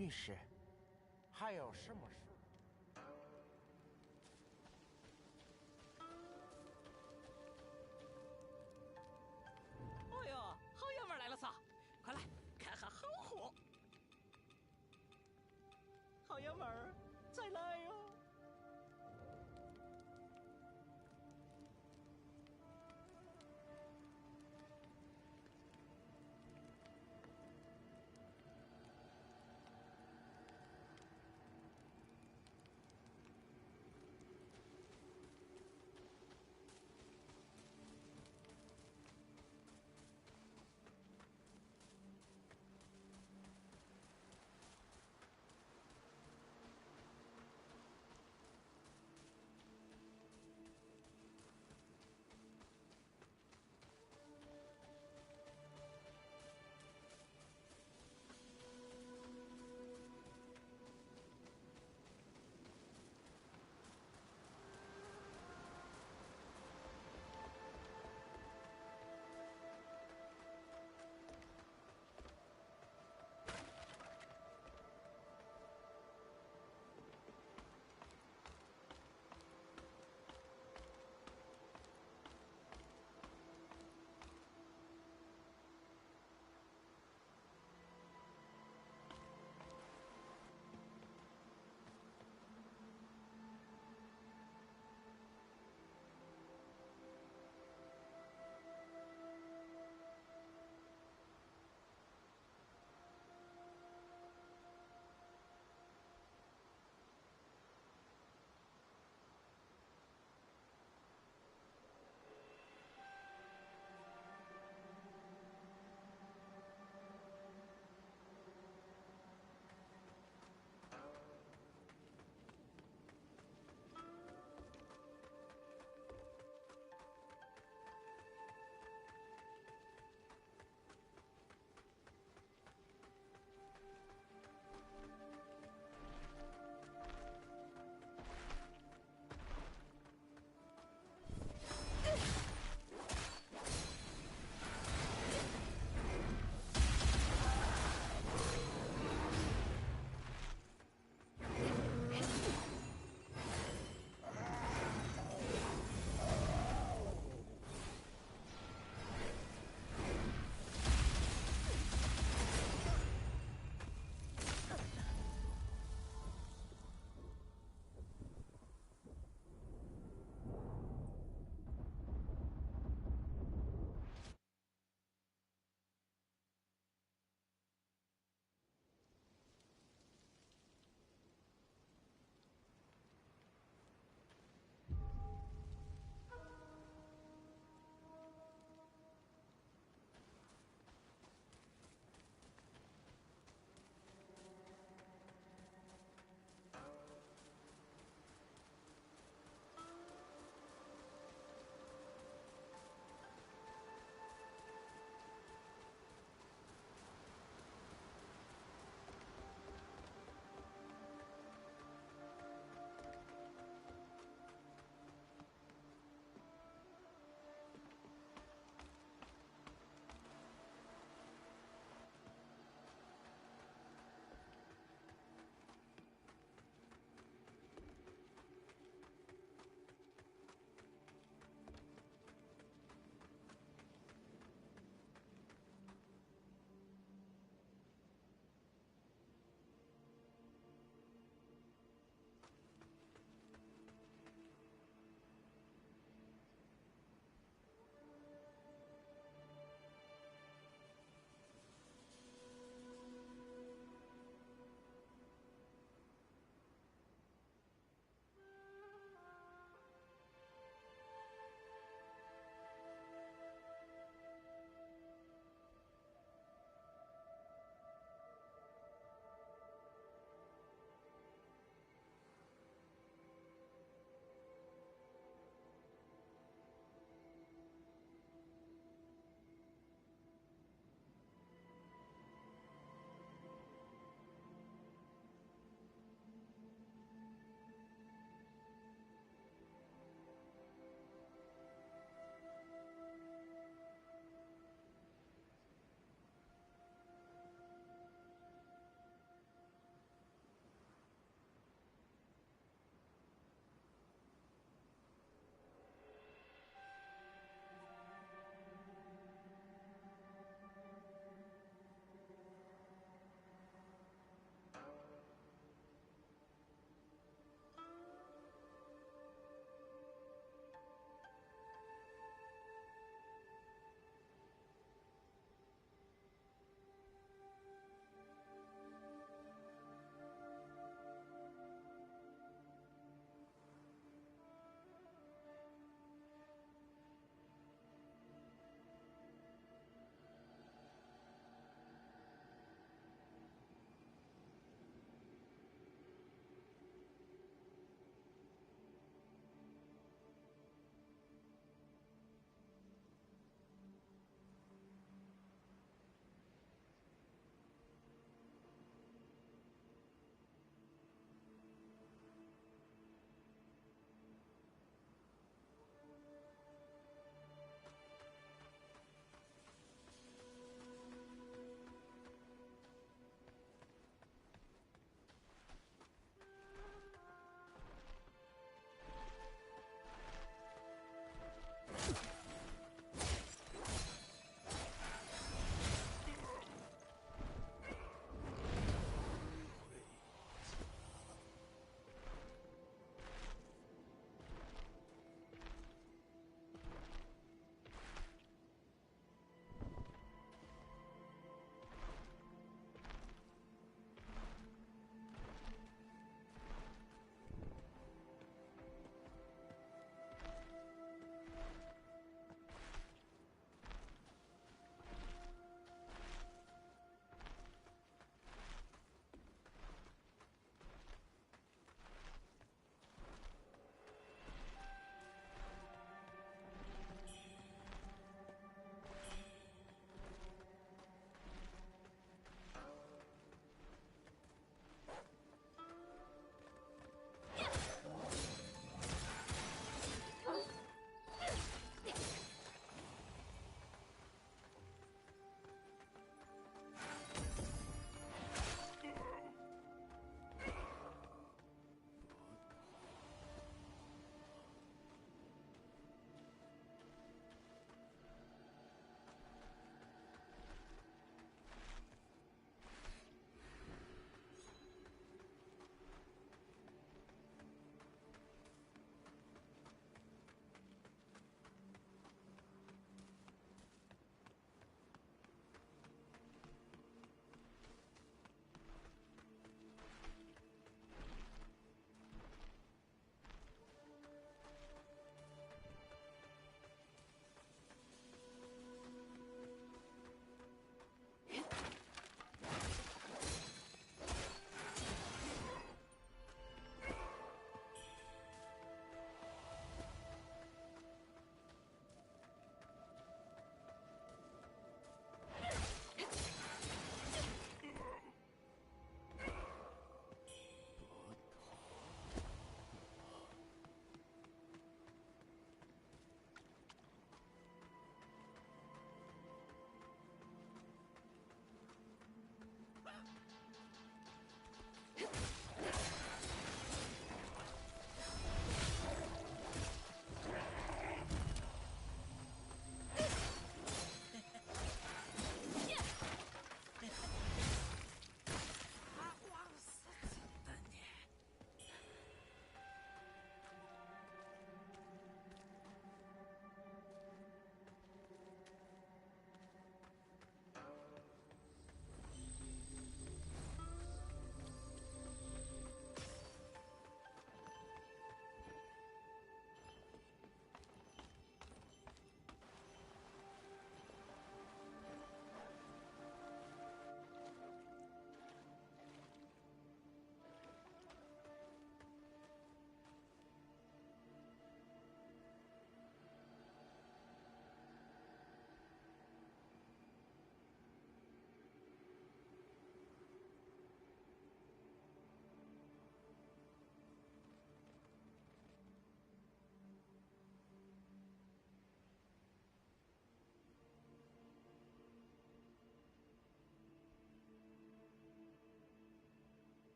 女士，还有什么事？哎呦，好爷们儿来了撒！快来看下好货。好爷们儿，再来哟！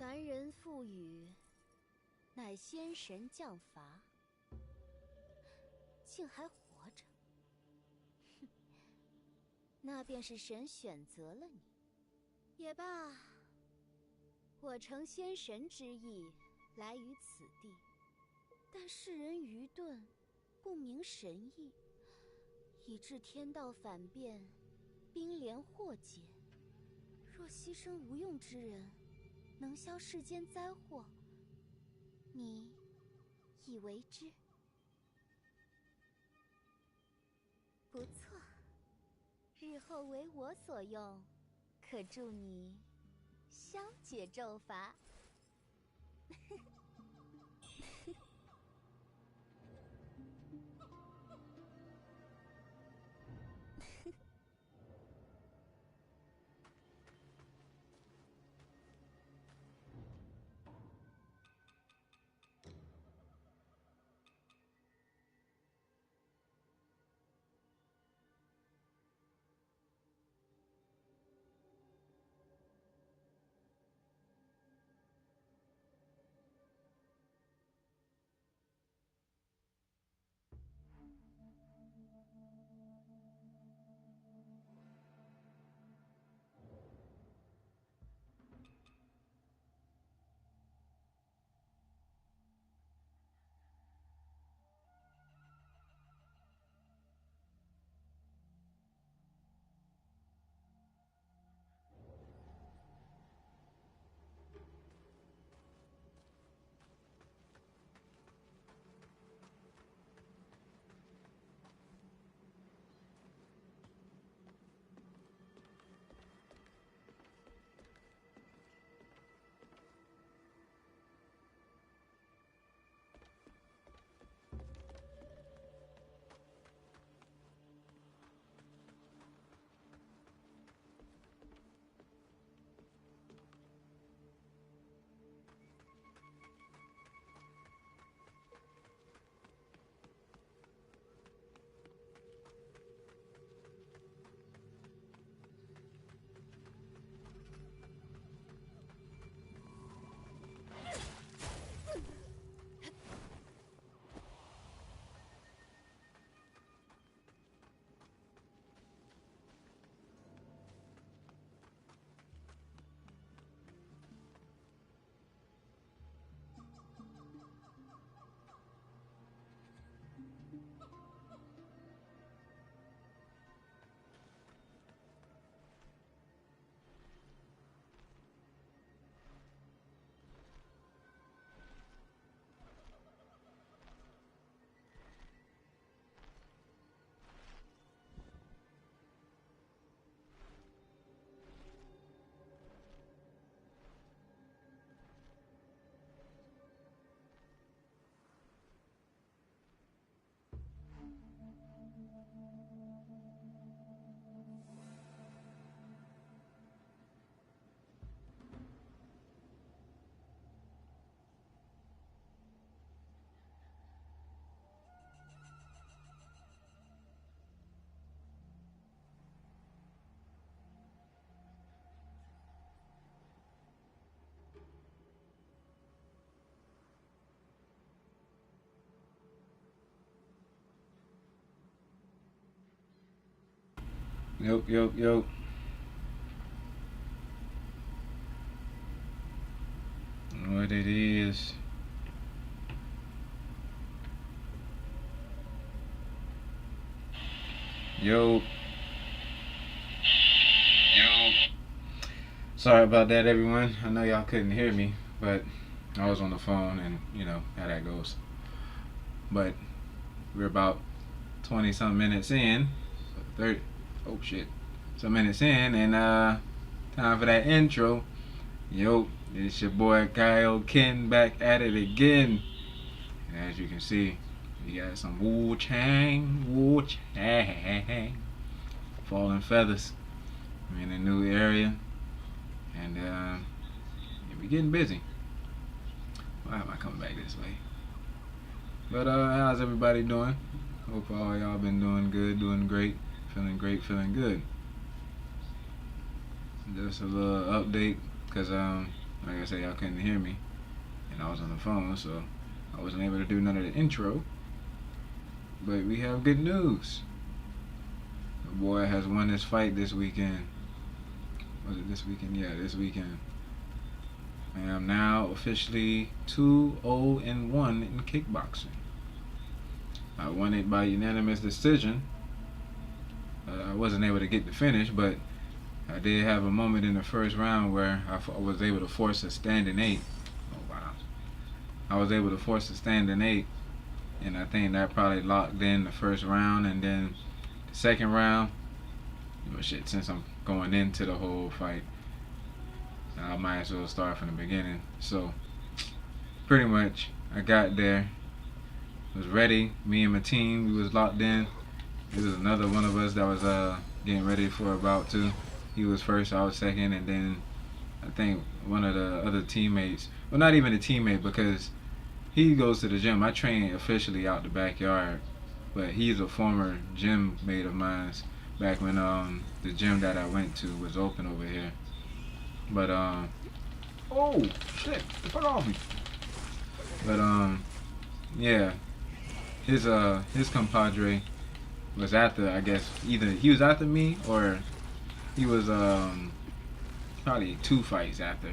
凡人赋予，乃仙神降罚，竟还活着。哼，那便是神选择了你。也罢，我承仙神之意来于此地，但世人愚钝，不明神意，以致天道反变，兵连祸结。若牺牲无用之人，能消世间灾祸，你已为之。不错，日后为我所用，可助你消解咒罚。Yo. What it is. Yo. Sorry about that, everyone. I know y'all couldn't hear me, but I was on the phone and you know how that goes. But we're about 20 some minutes in. 30. Oh shit. Some minutes in and time for that intro. Yo, it's your boy Kyle Ken back at it again. And as you can see, we got some Wuchang. Falling feathers. We're in a new area. And we're getting busy. Why am I coming back this way? But how's everybody doing? Hope all y'all been doing good, doing great, feeling good. Just a little update, cause like I said, y'all couldn't hear me, and I was on the phone, so I wasn't able to do none of the intro. But we have good news. The boy has won his fight this weekend. Was it this weekend? Yeah, this weekend. I am now officially 2-0-1 in kickboxing. I won it by unanimous decision. I wasn't able to get the finish, but I did have a moment in the first round where I was able to force a standing 8. Oh wow! I was able to force a standing 8, and I think that probably locked in the first round. And then the second round, shit. Since I'm going into the whole fight, I might as well start from the beginning. So pretty much, I got there, was ready. Me and my team, we was locked in. There was another one of us that was getting ready for a bout too. He was first, I was second, and then I think one of the other teammates, well, not even a teammate, because he goes to the gym. I train officially out the backyard, but he's a former gym mate of mine back when the gym that I went to was open over here. But oh shit, fuck off me. But yeah, his compadre was after, I guess, either he was after me or he was probably 2 fights after.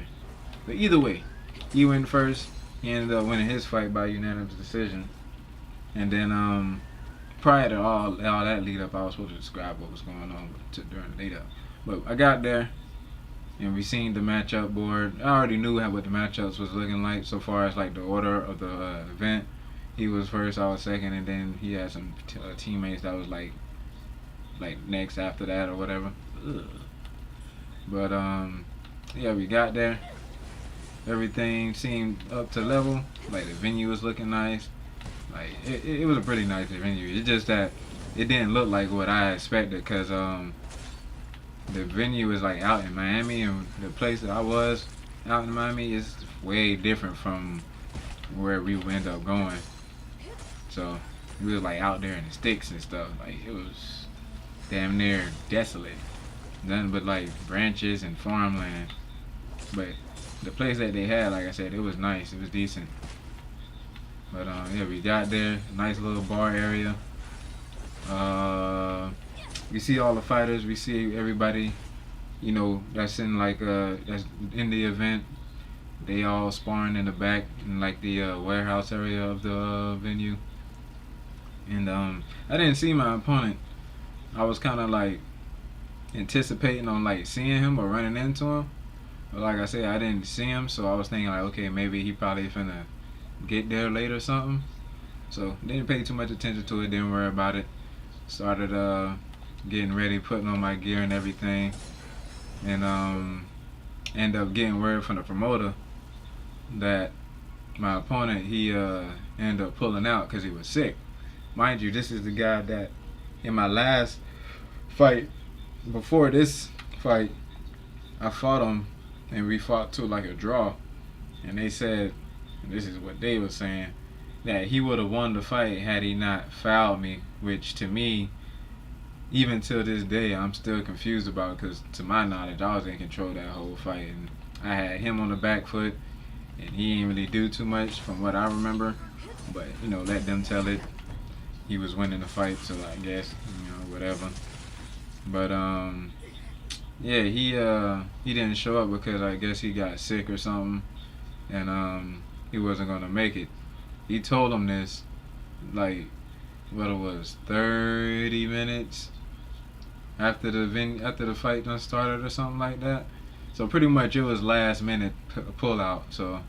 But either way, he went first. He ended up winning his fight by unanimous decision. And then prior to all that lead up, I was supposed to describe what was going on during the lead up. But I got there and we seen the matchup board. I already knew what the matchups was looking like so far as like the order of the event. He was first, I was second, and then he had some teammates that was like next after that or whatever. Ugh. But yeah, we got there. Everything seemed up to level. Like the venue was looking nice. Like it was a pretty nice venue. It's just that it didn't look like what I expected, because the venue is like out in Miami, and the place that I was out in Miami is way different from where we would end up going. So we was like out there in the sticks and stuff. Like it was damn near desolate. Nothing but like branches and farmland. But the place that they had, like I said, it was nice. It was decent. But yeah, we got there. Nice little bar area. We see all the fighters. We see everybody, you know, that's in like that's in the event. They all sparring in the back in like the warehouse area of the venue. And I didn't see my opponent. I was kind of like anticipating on like seeing him or running into him. But like I said, I didn't see him, so I was thinking like, okay, maybe he probably finna get there late or something. So didn't pay too much attention to it, didn't worry about it. Started getting ready, putting on my gear and everything. And ended up getting word from the promoter that my opponent, he ended up pulling out because he was sick. Mind you, this is the guy that in my last fight, before this fight, I fought him and we fought to like a draw. And they said, and this is what they were saying, that he would have won the fight had he not fouled me, which to me, even till this day, I'm still confused about, because to my knowledge, I was in control of that whole fight. And I had him on the back foot, and he didn't really do too much from what I remember. But, you know, let them tell it. He was winning the fight, so I guess, you know, whatever. But, yeah, he didn't show up because I guess he got sick or something, and he wasn't gonna make it. He told him this, like, what it was, 30 minutes after the fight done started or something like that. So pretty much it was last minute pull out. So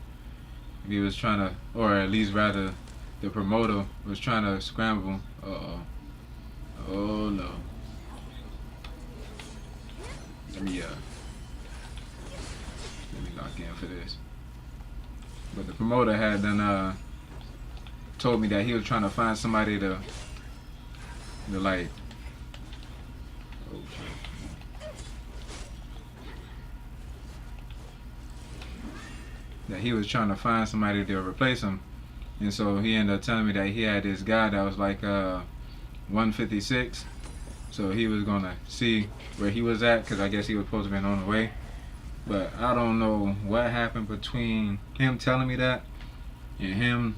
he was trying to, or at least rather, the promoter was trying to scramble. Oh no. Let me lock in for this. But the promoter had done told me that he was trying to find somebody to like, oh shit. That he was trying to find somebody to replace him. And so he ended up telling me that he had this guy that was like 156. So he was gonna see where he was at, because I guess he was supposed to be on the way. But I don't know what happened between him telling me that and him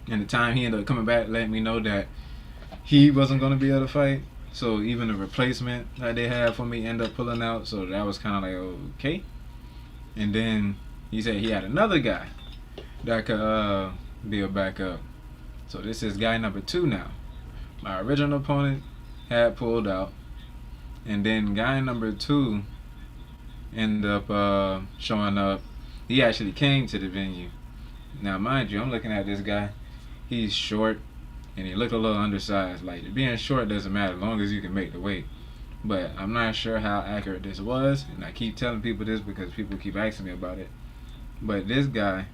and the time he ended up coming back letting me know that he wasn't going to be able to fight. So even the replacement that they had for me ended up pulling out. So that was kind of like, okay. And then he said he had another guy that could be a backup. So this is guy number 2 now. My original opponent had pulled out. And then guy number 2 ended up showing up. He actually came to the venue. Now mind you, I'm looking at this guy. He's short and he looked a little undersized. Like, being short doesn't matter as long as you can make the weight. But I'm not sure how accurate this was, and I keep telling people this because people keep asking me about it. But this guy,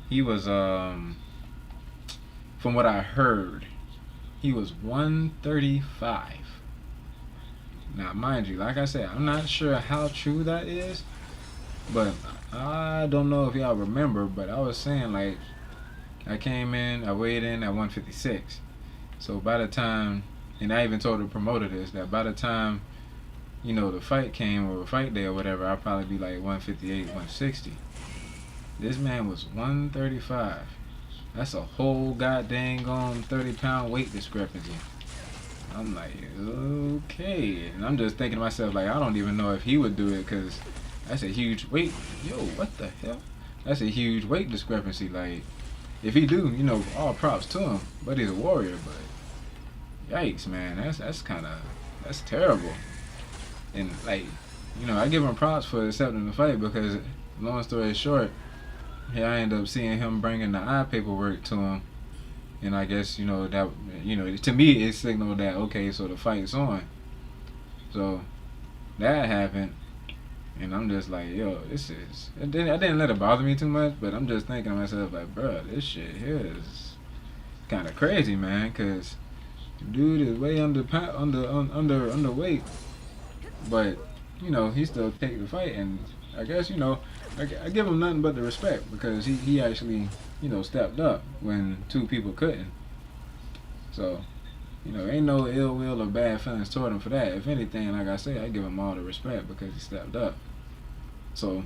he was from what I heard, he was 135. Now mind you, like I said, I'm not sure how true that is, but I don't know if y'all remember, but I was saying, like, I came in, I weighed in at 156. So by the time, and I even told the promoter this, that by the time, you know, the fight came, or fight day or whatever, I'll probably be like 158, 160. This man was 135. That's a whole goddamn 30-pound weight discrepancy. I'm like, okay. And I'm just thinking to myself, like, I don't even know if he would do it, because that's a huge weight. Yo, what the hell? That's a huge weight discrepancy. Like, if he do, you know, all props to him. But he's a warrior. But yikes, man, that's terrible. And like, you know, I give him props for accepting the fight, because long story short, here I end up seeing him bringing the eye paperwork to him, and I guess, you know, that, you know, to me it signaled that, okay, so the fight's on. So that happened, and I'm just like, yo, this is. I didn't let it bother me too much, but I'm just thinking to myself, like, bro, this shit here is kind of crazy, man, because dude is way underweight, but you know, he still take the fight, and I guess, you know, I give him nothing but the respect, because he actually, you know, stepped up when 2 people couldn't. So, you know, ain't no ill will or bad feelings toward him for that. If anything, like I say, I give him all the respect because he stepped up. So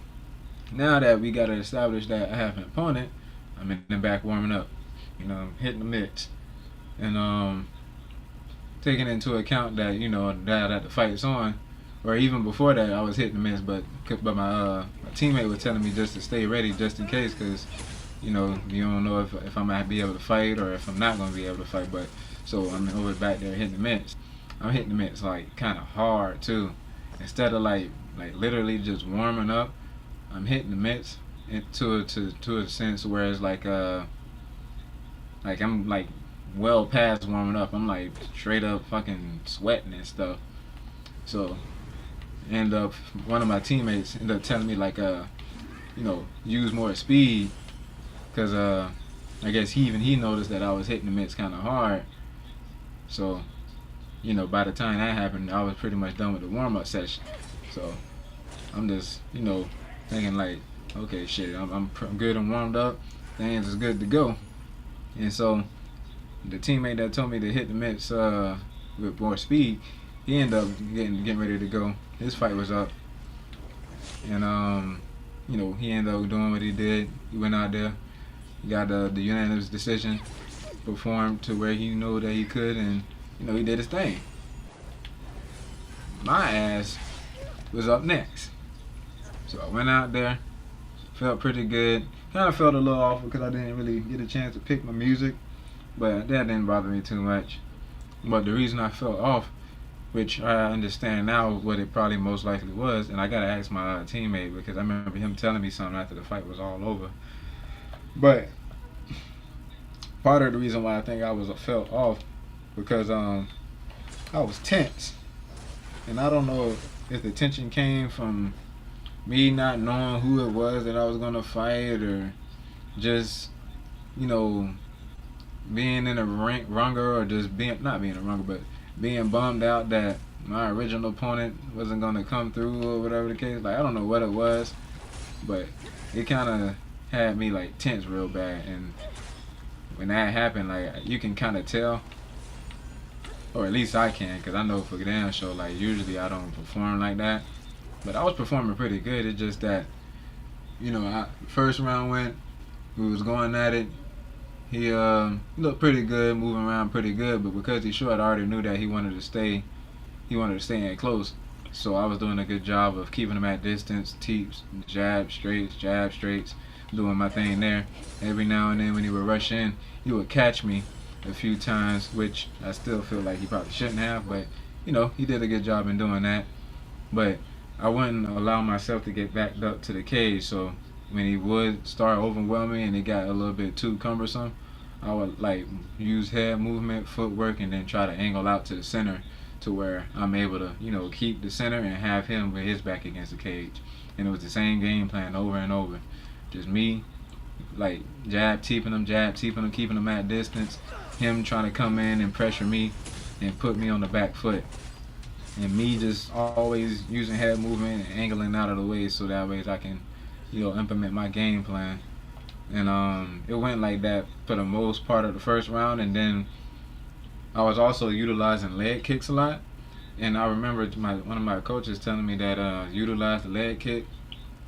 now that we got to establish that I have an opponent, I'm in the back warming up. You know, I'm hitting the mitts, and taking into account that, you know, that the fight's on, or even before that, I was hitting the mitts, but my teammate was telling me just to stay ready just in case, because, you know, you don't know if I'm gonna be able to fight or if I'm not gonna be able to fight. But so I'm over back there hitting the mitts. I'm hitting the mitts like kind of hard too. Instead of like literally just warming up, I'm hitting the mitts to a sense where it's like I'm like well past warming up. I'm like straight up fucking sweating and stuff. So one of my teammates ended up telling me, like, you know, use more speed, because I guess he noticed that I was hitting the mitts kind of hard. So, you know, by the time that happened, I was pretty much done with the warm-up session. So I'm just, you know, thinking like, okay, shit, I'm good and warmed up, things is good to go. And so the teammate that told me to hit the mitts with more speed, he ended up getting ready to go. His fight was up, and you know, he ended up doing what he did. He went out there, he got the unanimous decision, performed to where he knew that he could, and, you know, he did his thing. My ass was up next, so I went out there, felt pretty good. Kind of felt a little awful because I didn't really get a chance to pick my music, but that didn't bother me too much. But the reason I felt off, which I understand now what it probably most likely was, and I gotta ask my teammate, because I remember him telling me something after the fight was all over. But part of the reason why I think I felt off, because I was tense, and I don't know if the tension came from me not knowing who it was that I was gonna fight, or just, you know, being in a runger, or just not being a runger, but being bummed out that my original opponent wasn't gonna come through, or whatever the case. Like, I don't know what it was, but it kind of had me like tense real bad. And when that happened, like, you can kind of tell, or at least I can, because I know for damn sure, like, usually I don't perform like that. But I was performing pretty good. It's just that, first round went, we was going at it. He looked pretty good, moving around pretty good, but because he's short, I already knew that he wanted to stay in close. So I was doing a good job of keeping him at distance, teeps, jab straights, doing my thing there. Every now and then when he would rush in, he would catch me a few times, which I still feel like he probably shouldn't have, but he did a good job in doing that. But I wouldn't allow myself to get backed up to the cage, so when he would start overwhelming and it got a little bit too cumbersome, I would like use head movement, footwork, and then try to angle out to the center to where I'm able to, keep the center and have him with his back against the cage. And it was the same game plan over and over. Just me, like jab teeping him, keeping him at distance, him trying to come in and pressure me and put me on the back foot. And me just always using head movement and angling out of the way so that way I can, implement my game plan. And it went like that for the most part of the first round, and then I was also utilizing leg kicks a lot. And I remember one of my coaches telling me that utilize the leg kick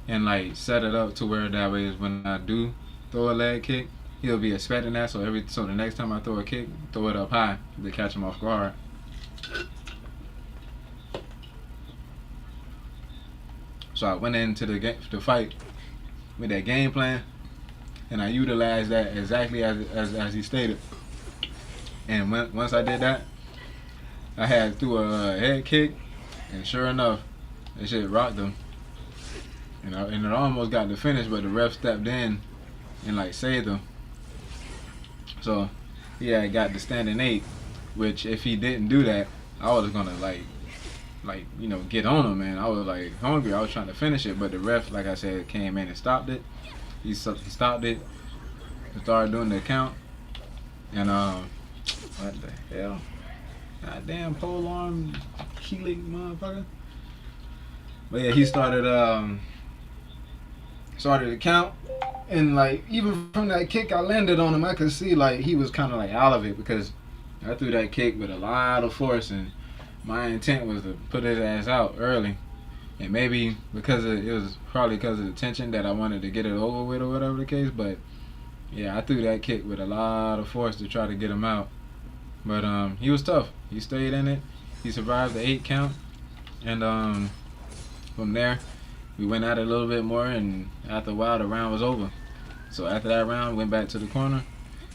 and like set it up to where that way is when I do throw a leg kick, he'll be expecting that. So the next time I throw a kick, throw it up high to catch him off guard. So I went into the fight with that game plan, and I utilized that exactly as he stated. And once I did that, I had threw a head kick, and sure enough, that shit rocked him. And it almost got the finish, but the ref stepped in and like saved him. So yeah, I got the standing 8, which if he didn't do that, I was gonna get on him, man. I was like hungry. I was trying to finish it, but the ref, like I said, came in and stopped it. He stopped it and started doing the count. And what the hell? Goddamn pole arm Keeling motherfucker. But yeah, he started the count, and like even from that kick I landed on him, I could see like he was kind of like out of it because I threw that kick with a lot of force, and my intent was to put his ass out early. And maybe it was probably because of the tension that I wanted to get it over with or whatever the case. But yeah, I threw that kick with a lot of force to try to get him out. But he was tough. He stayed in it. He survived the 8 count. And from there, we went at it a little bit more. And after a while, the round was over. So after that round, went back to the corner.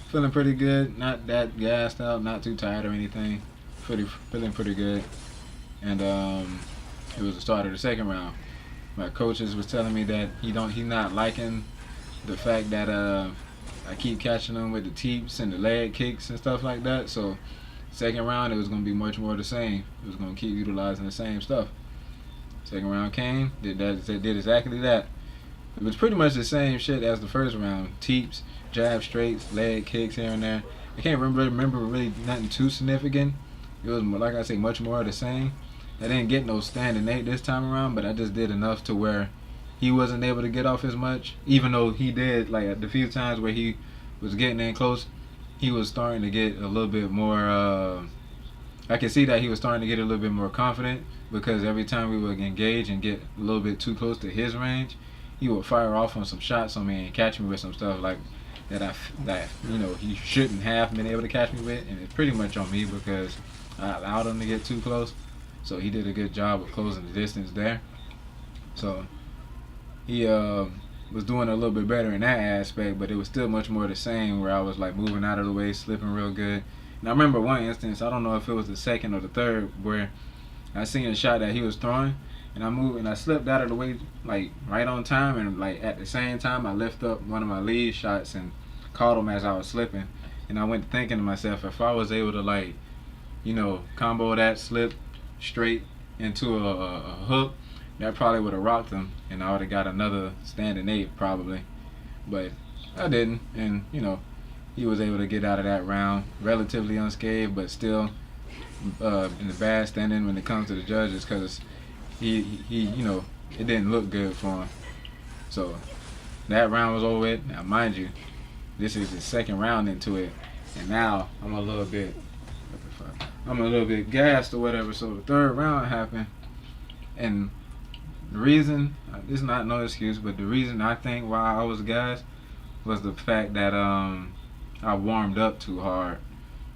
Feeling pretty good. Not that gassed out. Not too tired or anything. Feeling pretty good. And it was the start of the second round. My coaches was telling me that he's not liking the fact that I keep catching him with the teeps and the leg kicks and stuff like that. So second round, it was going to be much more the same. It was going to keep utilizing the same stuff. Second round came, did exactly that. It was pretty much the same shit as the first round. Teeps, jab straights, leg kicks here and there. I can't remember really nothing too significant. It was, like I say, much more of the same. I didn't get no standing 8 this time around, but I just did enough to where he wasn't able to get off as much. Even though he did, like the few times where he was getting in close, he was starting to get a little bit more, I could see that he was starting to get a little bit more confident, because every time we would engage and get a little bit too close to his range, he would fire off on some shots on me and catch me with some stuff like that he shouldn't have been able to catch me with, and it's pretty much on me because I allowed him to get too close. So he did a good job of closing the distance there. So he was doing a little bit better in that aspect, but it was still much more the same, where I was like moving out of the way, slipping real good. And I remember one instance, I don't know if it was the second or the third, where I seen a shot that he was throwing, and I moved and I slipped out of the way like right on time, and like at the same time I lift up one of my lead shots and caught him as I was slipping. And I went thinking to myself, if I was able to like, combo that slip straight into a hook, that probably would have rocked him, and I would have got another standing 8 probably. But I didn't, and he was able to get out of that round relatively unscathed, but still in the bad standing when it comes to the judges, because he it didn't look good for him. So that round was over with. Now mind you, this is the second round into it, and now I'm a little bit gassed or whatever. So the third round happened, and the reason, it's not no excuse, but the reason I think why I was gassed was the fact that I warmed up too hard.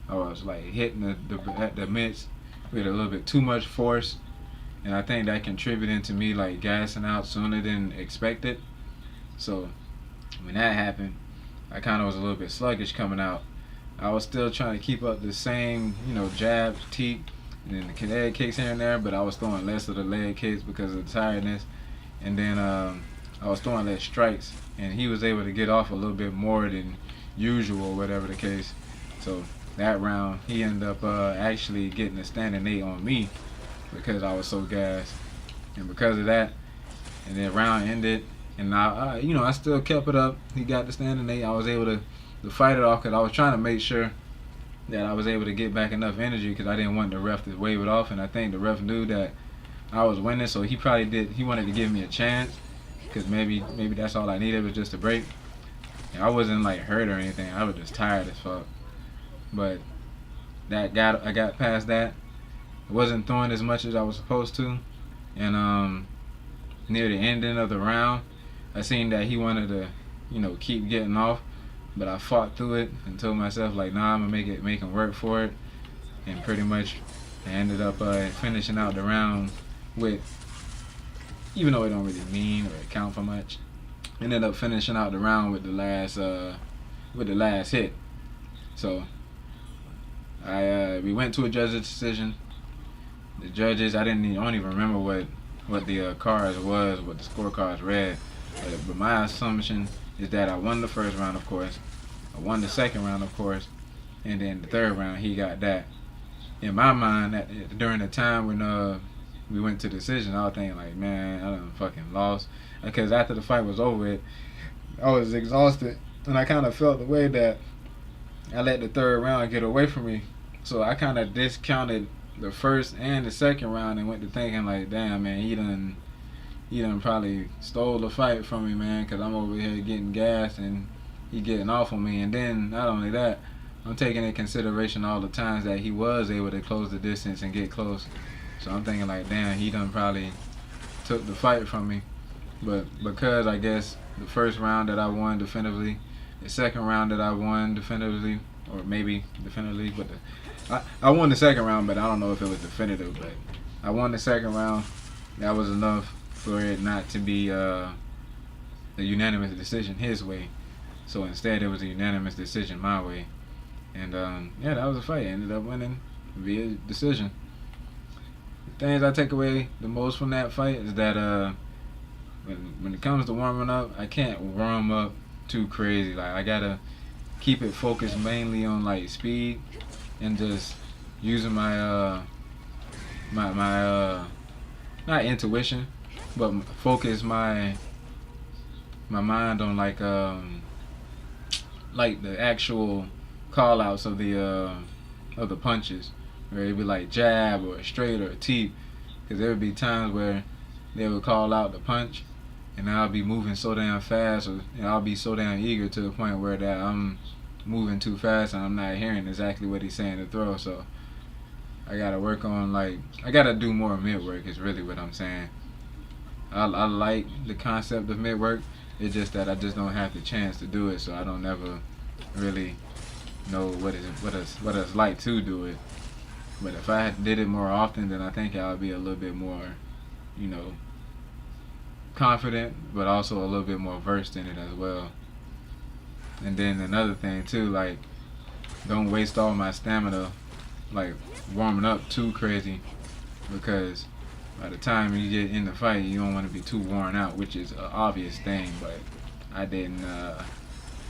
I was like hitting the mitts with a little bit too much force, and I think that contributed to me like gassing out sooner than expected. So when that happened, I kind of was a little bit sluggish coming out. I was still trying to keep up the same, jabs, teep, and then the leg kicks here and there, but I was throwing less of the leg kicks because of the tiredness. And then I was throwing less strikes, and he was able to get off a little bit more than usual, whatever the case. So that round, he ended up actually getting a standing 8 on me because I was so gassed. And because of that, and then round ended, and I still kept it up. He got the standing 8. I was able to fight it off because I was trying to make sure that I was able to get back enough energy because I didn't want the ref to wave it off. And I think the ref knew that I was winning, so he probably did. He wanted to give me a chance because maybe that's all I needed was just a break. And I wasn't like hurt or anything. I was just tired as fuck. But I got past that. I wasn't throwing as much as I was supposed to, and near the ending of the round, I seen that he wanted to, keep getting off, but I fought through it and told myself like, nah, I'm gonna make him work for it, and pretty much I ended up finishing out the round with, even though it don't really mean or count for much, ended up finishing out the round with the last hit. So we went to a judge's decision. The judges, I don't even remember what the cards was, what the scorecards read. But my assumption is that I won the first round, of course. I won the second round, of course. And then the third round, he got that. In my mind, during the time when we went to decision, I was thinking like, man, I done fucking lost. Because after the fight was over with, I was exhausted. And I kind of felt the way that I let the third round get away from me. So I kind of discounted the first and the second round and went to thinking like, damn, man, he done probably stole the fight from me, man, because I'm over here getting gassed and he getting off on me. And then not only that, I'm taking into consideration all the times that he was able to close the distance and get close. So I'm thinking like, damn, he done probably took the fight from me. But because I guess the first round that I won definitively, the second round that I won definitively, or maybe definitively, but I won the second round, but I don't know if it was definitive. But I won the second round. That was enough for it not to be a unanimous decision his way. So instead, it was a unanimous decision my way. And yeah, that was a fight. I ended up winning via decision. The things I take away the most from that fight is that when it comes to warming up, I can't warm up too crazy. Like I gotta keep it focused mainly on like speed and just using my not intuition, but focus my mind on like the actual call outs of the punches, where it'd be like jab or straight or teep, because there would be times where they would call out the punch and I'll be moving so damn fast, or I'll be so damn eager to the point where that I'm moving too fast and I'm not hearing exactly what he's saying to throw. So I gotta work on I gotta do more mid work is really what I'm saying. I like the concept of mid work. It's just that I just don't have the chance to do it, so I don't ever really know what it's like to do it. But if I did it more often, then I think I would be a little bit more, confident, but also a little bit more versed in it as well. And then another thing too, don't waste all my stamina warming up too crazy, because by the time you get in the fight, you don't want to be too worn out, which is an obvious thing, but I didn't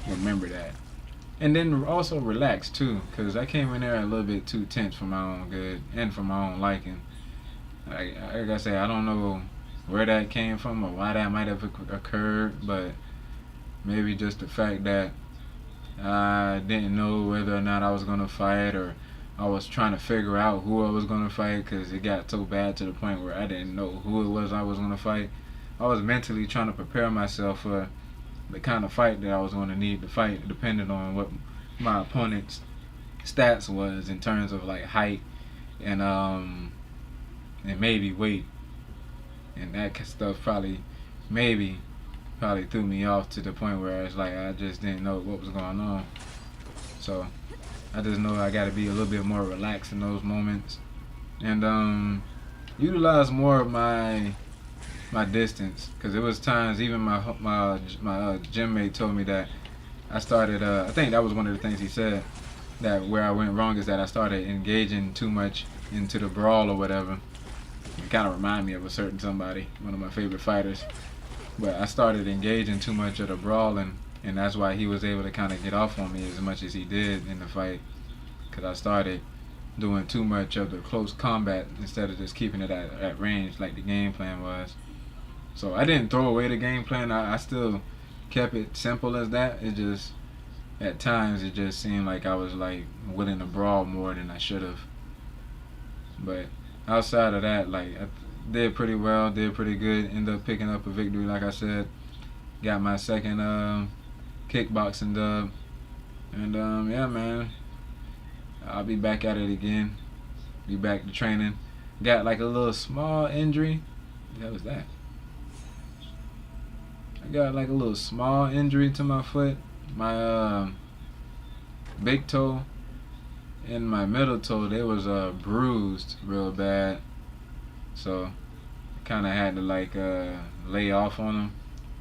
remember that. And then also relax too, because I came in there a little bit too tense for my own good and for my own liking. Like I say, I don't know where that came from or why that might have occurred, but maybe just the fact that I didn't know whether or not I was going to fight, or I was trying to figure out who I was going to fight, because it got so bad to the point where I didn't know who it was I was going to fight. I was mentally trying to prepare myself for the kind of fight that I was going to need to fight, depending on what my opponent's stats was in terms of height and maybe weight. and that stuff probably threw me off to the point where it's like I just didn't know what was going on. So I just know I got to be a little bit more relaxed in those moments, and utilize more of my distance, because it was times even my gym mate told me that I started. I think that was one of the things he said, that where I went wrong is that I started engaging too much into the brawl or whatever. It kind of reminded me of a certain somebody, one of my favorite fighters. But I started engaging too much of the brawling, and that's why he was able to kind of get off on me as much as he did in the fight, because I started doing too much of the close combat instead of just keeping it at range like the game plan was. So I didn't throw away the game plan. I still kept it simple as that. It just, at times, it just seemed like I was like willing to brawl more than I should have. But outside of that, like, I did pretty well, did pretty good. Ended up picking up a victory, like I said. Got my second kickboxing dub. And yeah, man, I'll be back at it again. Be back to training. Got like a little small injury. What was that? I got like a little small injury to my foot. My big toe and my middle toe, they was bruised real bad. So I kind of had to like lay off on them.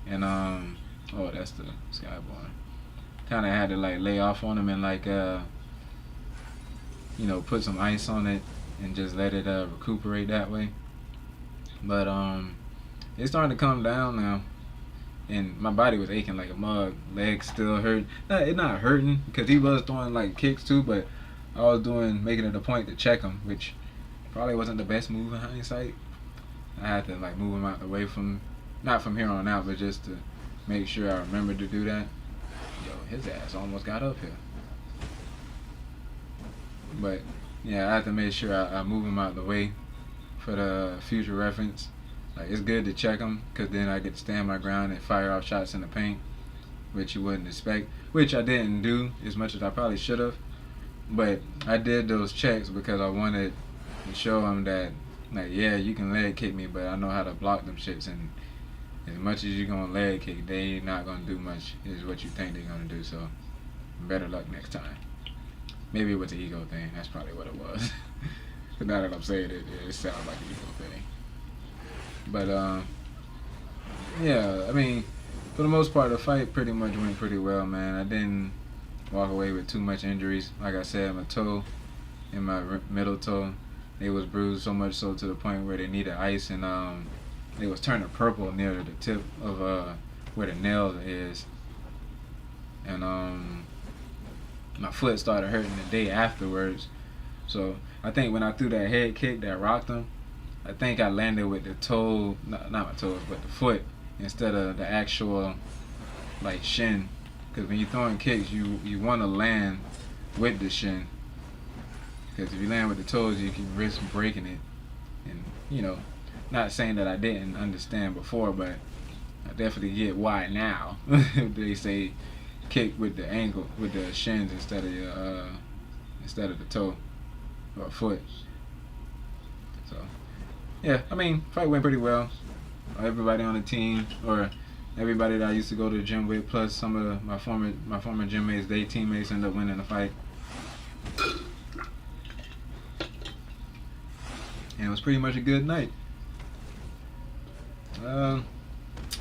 And oh, that's the Skyborn. Kind of had to like lay off on them and like you know, put some ice on it and just let it recuperate that way. But it's starting to come down now. And my body was aching like a mug. Legs still hurt. It's not hurting, because he was throwing like kicks too, but I was making it a point to check him, which probably wasn't the best move in hindsight. I had to like move him out the way from, not from here on out, but just to make sure I remembered to do that. Yo, his ass almost got up here. But yeah, I have to make sure I move him out the way for the future reference. Like, it's good to check them, because then I get to stand my ground and fire off shots in the paint, which you wouldn't expect, which I didn't do as much as I probably should have. But I did those checks because I wanted to show them that, like, yeah, you can leg kick me, but I know how to block them shits, and as much as you're going to leg kick, they not going to do much is what you think they're going to do, so better luck next time. Maybe it was an ego thing. That's probably what it was. But now that I'm saying it, it sounds like an ego thing. But yeah, I mean, for the most part, the fight pretty much went pretty well, man. I didn't walk away with too much injuries. Like I said, my toe and my middle toe, they was bruised so much so to the point where they needed ice, and it was turning purple near the tip of where the nail is. And my foot started hurting the day afterwards. So I think when I threw that head kick that rocked him, I think I landed with the toe, not my toes, but the foot, instead of the actual like shin. Because when you're throwing kicks, you want to land with the shin. Because if you land with the toes, you can risk breaking it. And you know, not saying that I didn't understand before, but I definitely get why now. They say kick with the ankle, with the shins instead of the toe or foot. So yeah, I mean, fight went pretty well. Everybody on the team, or everybody that I used to go to the gym with, plus some of my former gym mates, they teammates, ended up winning the fight. And it was pretty much a good night.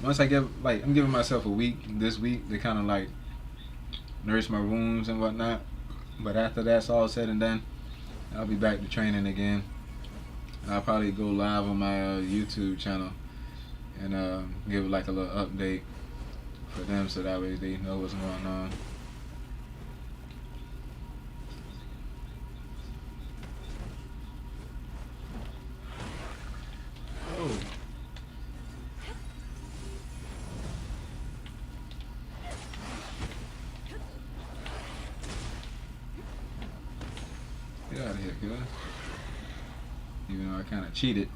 Once I get, like, I'm giving myself a week this week to kind of like nurse my wounds and whatnot. But after that's all said and done, I'll be back to training again. I'll probably go live on my YouTube channel and give like a little update for them, so that way they know what's going on. Oh. Get out of here, kid. Even though I kind of cheated.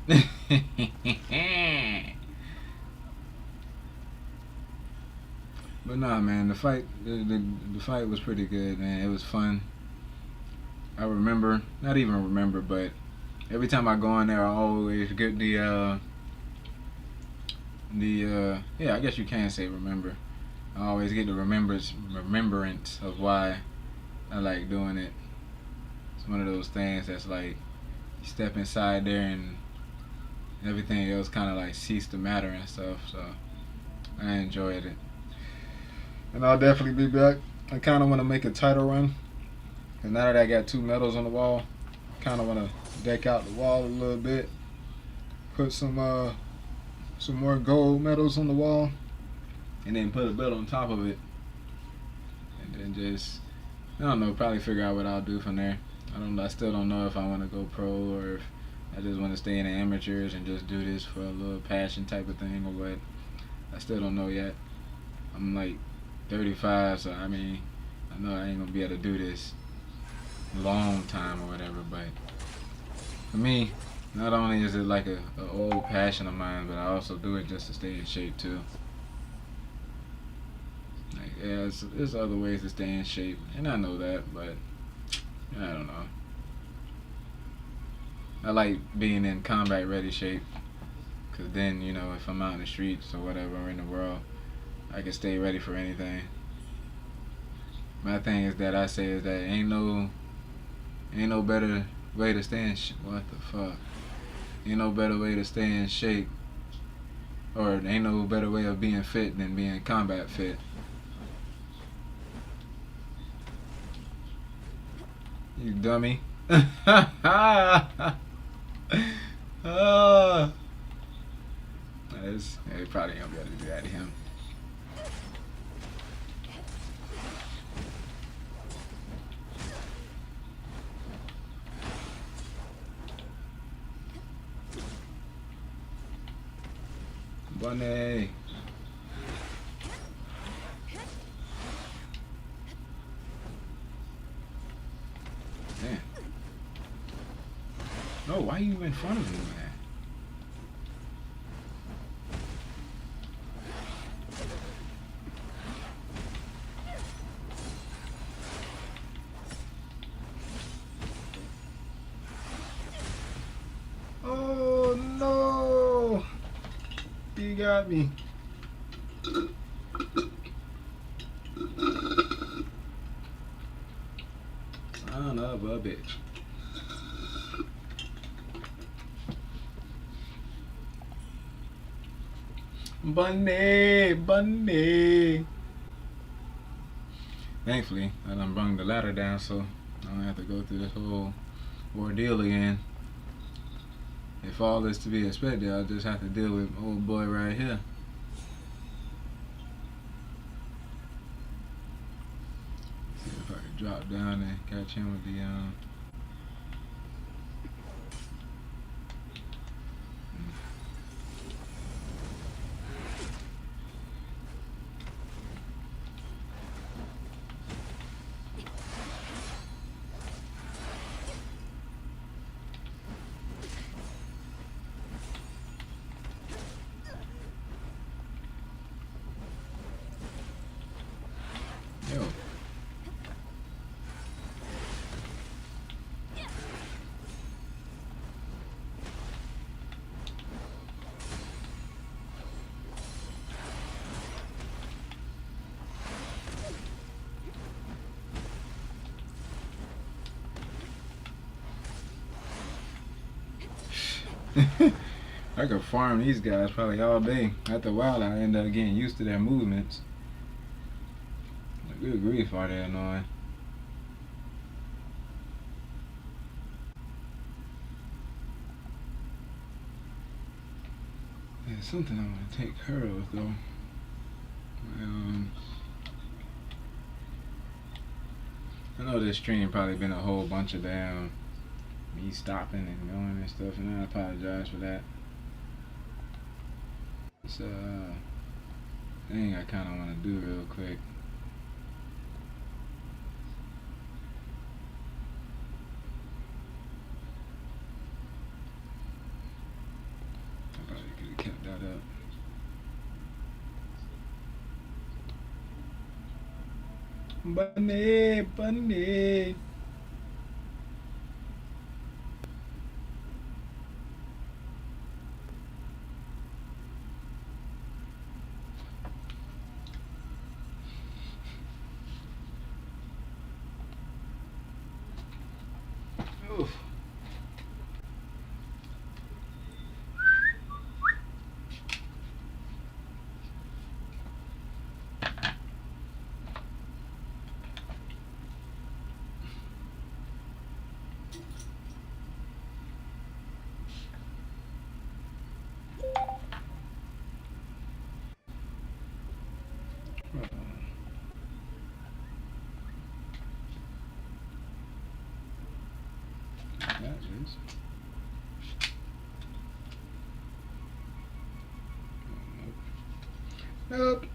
But nah, man, the fight was pretty good, man. It was fun. I remember, not even remember, but every time I go in there, I always get the Yeah, I guess you can say remember. I always get the remembrance of why I like doing it. It's one of those things that's like you step inside there and everything else kind of like ceased to matter and stuff. So I enjoyed it, and I'll definitely be back. I kind of want to make a title run, and now that I got 2 medals on the wall, I kind of want to deck out the wall a little bit, put some more gold medals on the wall, and then put a belt on top of it, and then just I don't know, probably figure out what I'll do from there. I still don't know if I want to go pro or if I just want to stay in the amateurs and just do this for a little passion type of thing or what. I still don't know yet. I'm like 35, so I mean, I know I ain't gonna be able to do this long time or whatever, but for me, not only is it like a old passion of mine, but I also do it just to stay in shape too. Like, yeah, there's other ways to stay in shape, and I know that, but I don't know. I like being in combat ready shape, cause then, you know, if I'm out in the streets or whatever or in the world, I can stay ready for anything. My thing is that I say is that ain't no better way to stay in what the fuck? Ain't no better way to stay in shape, or ain't no better way of being fit than being combat fit. You dummy. They probably ain't gonna be able to do that to him. Bunny. Damn. No, why are you in front of me, man? Oh no! You got me. Son of a bitch. Bunny. Thankfully, I done brung the ladder down, so I don't have to go through this whole ordeal again. If all is to be expected, I'll just have to deal with old boy right here. See if I can drop down and catch him with the yo. I could farm these guys probably all day. After a while, I end up getting used to their movements. Good grief, are they annoying? There's something I want to take care of, though. I know this stream probably been a whole bunch of damn me stopping and going and stuff, and I apologize for that. It's a thing I kind of want to do real quick. I probably could have kept that up. Bunny. charges. Nope.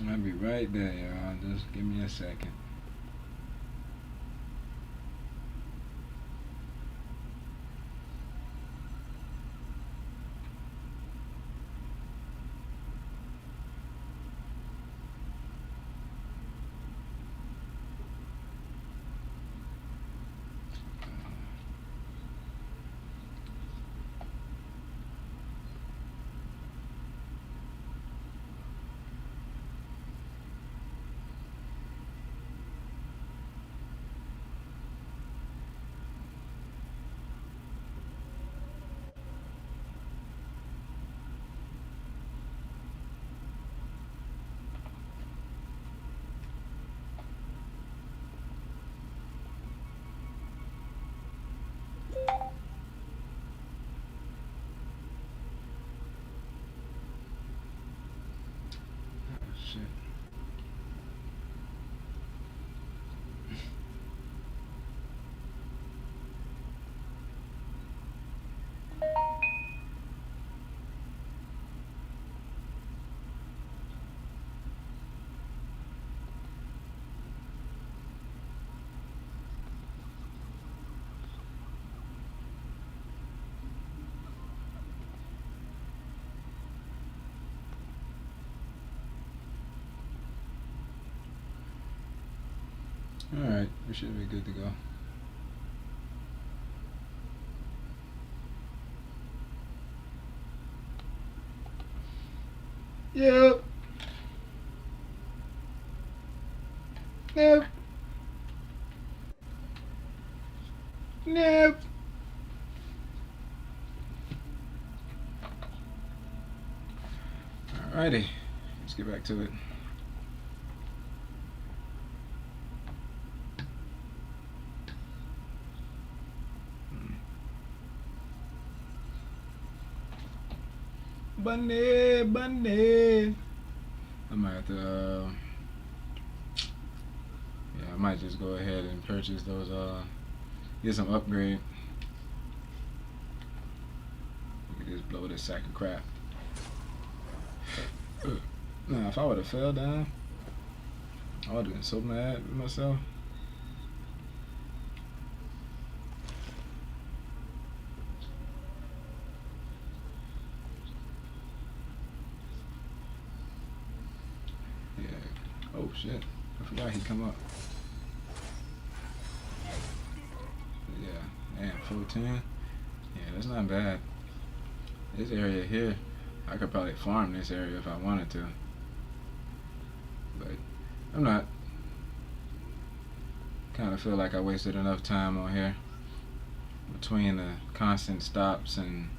I'll be right there, y'all. Just give me a second. Shit. Alright, we should be good to go. Yep. Nope. Nope. Alrighty, let's get back to it. Bunny. I might have to, yeah, I might just go ahead and purchase those, get some upgrade. We can just blow this sack of crap. Now, if I would have fell down, I would have been so mad with myself. Oh shit, I forgot he'd come up. Yeah, man, 410. Yeah, that's not bad. This area here, I could probably farm this area if I wanted to. But I'm not. Kind of feel like I wasted enough time on here. Between the constant stops and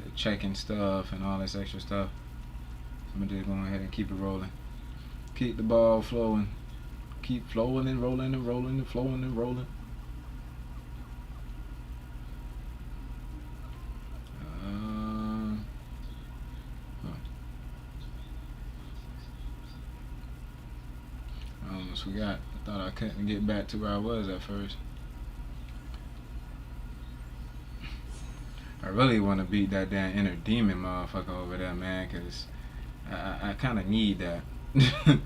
the checking stuff and all this extra stuff. I'm gonna just go ahead and keep it rolling. Keep the ball flowing. Keep flowing and rolling and rolling and flowing and rolling. I almost forgot. I thought I couldn't get back to where I was at first. I really want to beat that damn inner demon motherfucker over there, man, because I kind of need that. I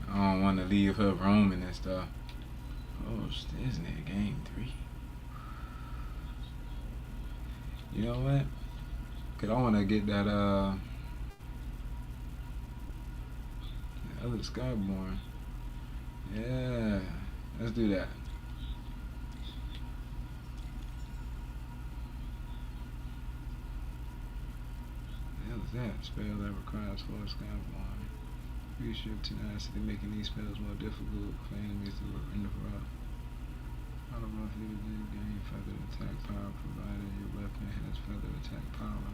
don't want to leave her roaming and stuff. Oh, isn't it game 3? You know what? Cause I want to get that other Skyborn. Yeah, let's do that. What is that? Spell that requires 4 Skyborn. Increase your tenacity, making these spells more difficult for enemies to interrupt. Auto roughly gain feather attack power provided your weapon has feather attack power.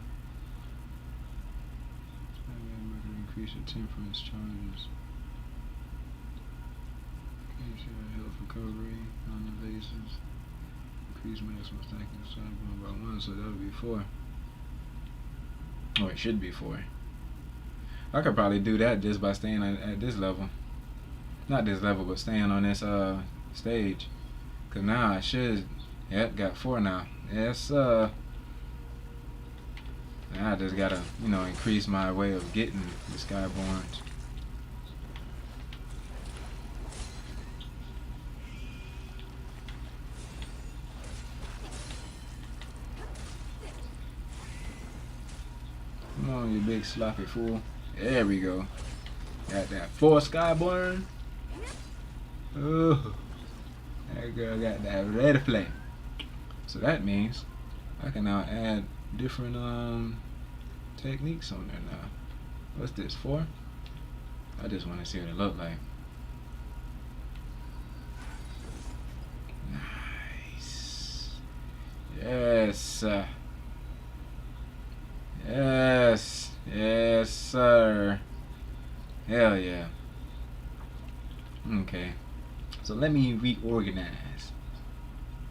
Increase your temperance charges. Increase your health recovery on the bases. Increase maximum stacking Skyborn by 1, so that would be 4. Oh, it should be 4. I could probably do that just by staying at this level. Not this level, but staying on this stage. Cause now I should, yep, got 4 now. Yes, now I just gotta, increase my way of getting the Skyborns. Come on, you big sloppy fool. There we go. Got that 4 Skyborn. Oh, that girl got that ready play. So that means I can now add different techniques on there now. What's this, 4? I just want to see what it look like. Nice. Yes. Yes. Yes, sir. Hell yeah. Okay. So let me reorganize.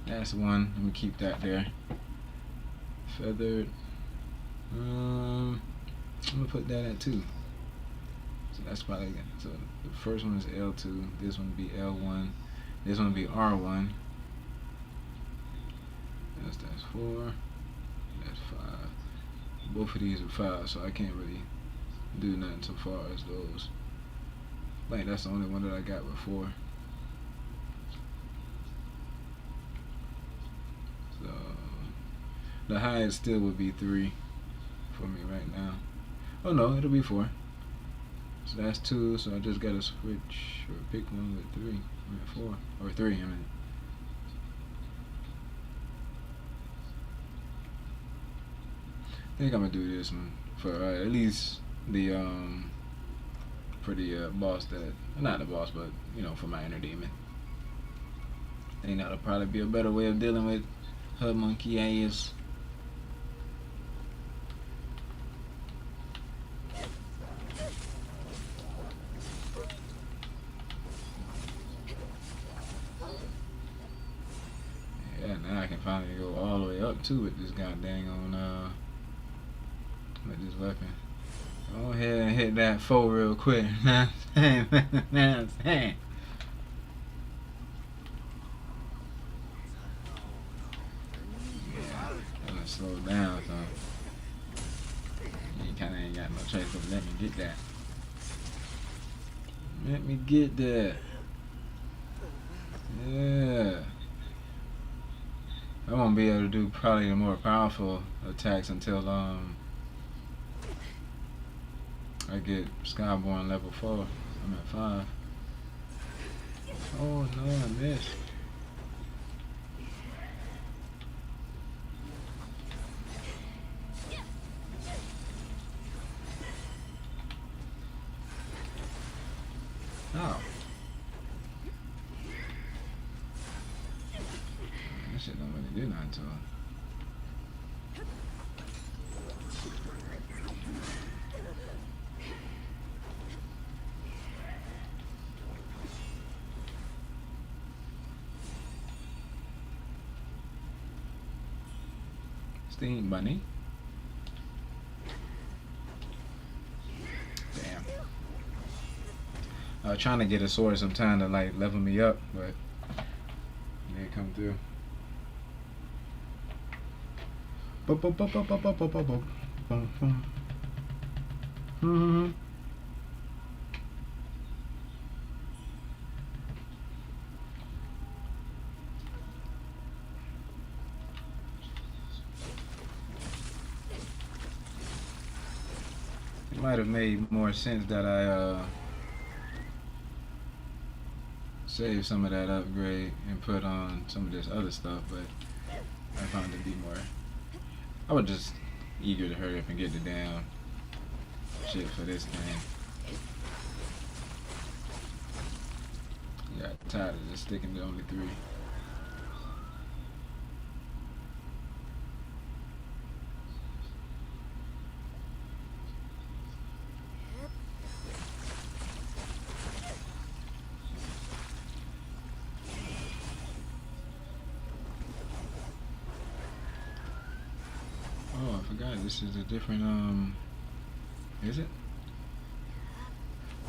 That's 1. Let me keep that there. Feathered. I'm gonna put that at 2. So that's probably good. So the first one is L2. This one would be L1. This one would be R1. That's 4. That's 5. Both of these are 5, so I can't really do nothing so far as those. I think that's the only one that I got before. So the highest still would be 3 for me right now. Oh no, it'll be 4. So that's 2, so I just gotta switch or pick one with 3. I mean 4. Or 3, I mean. I think I'm gonna do this one for at least the for the boss that, not the boss, but for my inner demon. I think that'll probably be a better way of dealing with her monkey ass. Yeah, now I can finally go all the way up to it. This goddamn with this weapon. Go ahead and hit that 4 real quick. Nah, I'm saying. Yeah, gonna slow down, so you kinda ain't got no choice but let me get that. Let me get that. Yeah. I won't be able to do probably the more powerful attacks until I get Skyborn level 4. I'm at 5. Oh no, I missed. Oh. That shit don't really do nothing to him. Steam Bunny. Damn. I was trying to get a sword sometime to like level me up, but it didn't come through. might have made more sense that I save some of that upgrade and put on some of this other stuff, but I found it to be more. I was just eager to hurry up and get the damn shit for this thing. Got tired of just sticking to only 3. Oh, I forgot. This is a different, is it?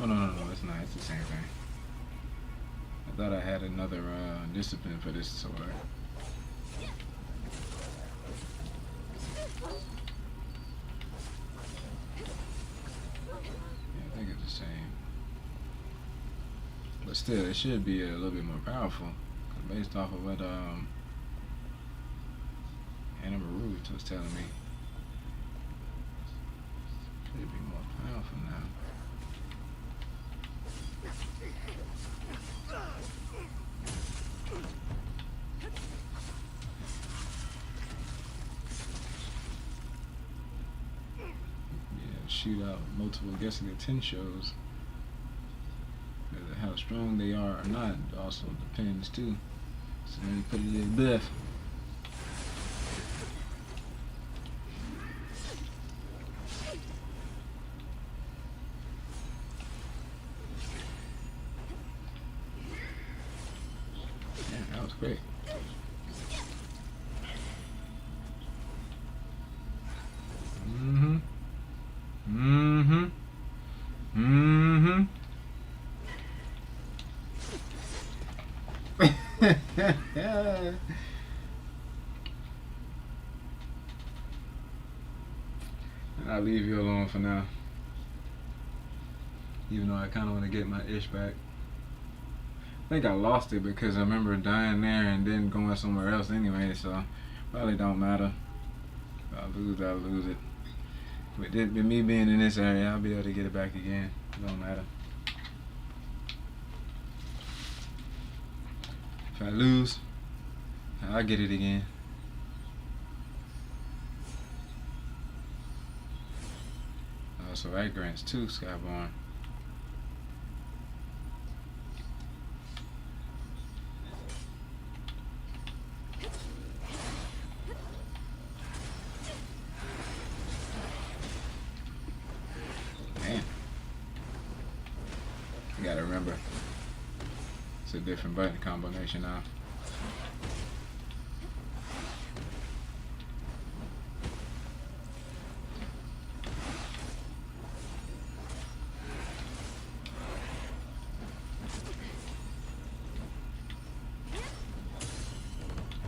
Oh, no, it's not. It's the same thing. I thought I had another, discipline for this sword. Yeah, I think it's the same. But still, it should be a little bit more powerful. Based off of what, Animal Rouge was telling me. Should be more powerful now. Yeah, shoot out multiple guessing at 10 shows. How strong they are or not also depends too. So let me put it in buff. That was great. I'll leave you alone for now. Even though I kind of want to get my ish back. I think I lost it because I remember dying there and then going somewhere else anyway, so probably don't matter. If I lose, I'll lose it. With me being in this area, I'll be able to get it back again. It don't matter. If I lose, I'll get it again. So that grants 2 Skyborn. Man, you gotta remember, it's a different button combination now.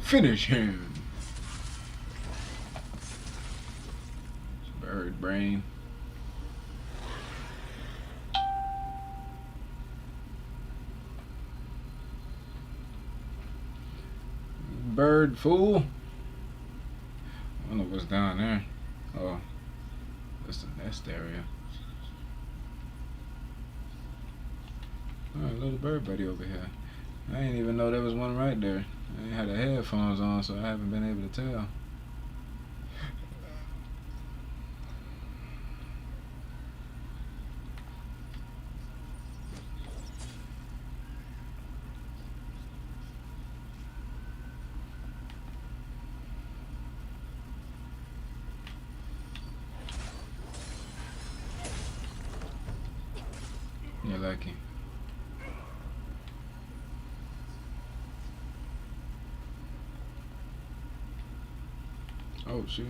Finish him. Bird brain. Bird fool. I don't know what's down there. Oh, that's the nest area. Alright, little bird buddy over here. I didn't even know there was one right there. I ain't had the headphones on, so I haven't been able to tell. You're lucky. Oh shoot.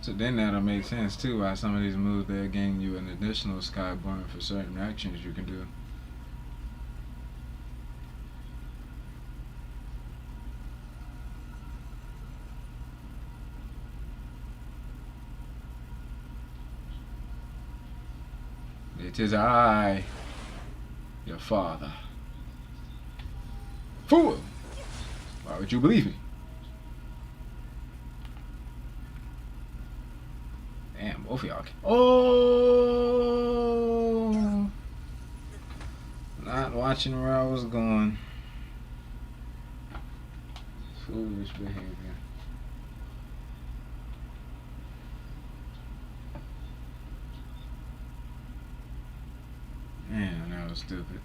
So then that'll make sense too why some of these moves they're getting you an additional Skyborn for certain actions you can do. It is I, your father. Fool! Why would you believe me? Both of y'all. Oh! Not watching where I was going. Foolish behavior. Man, that was stupid.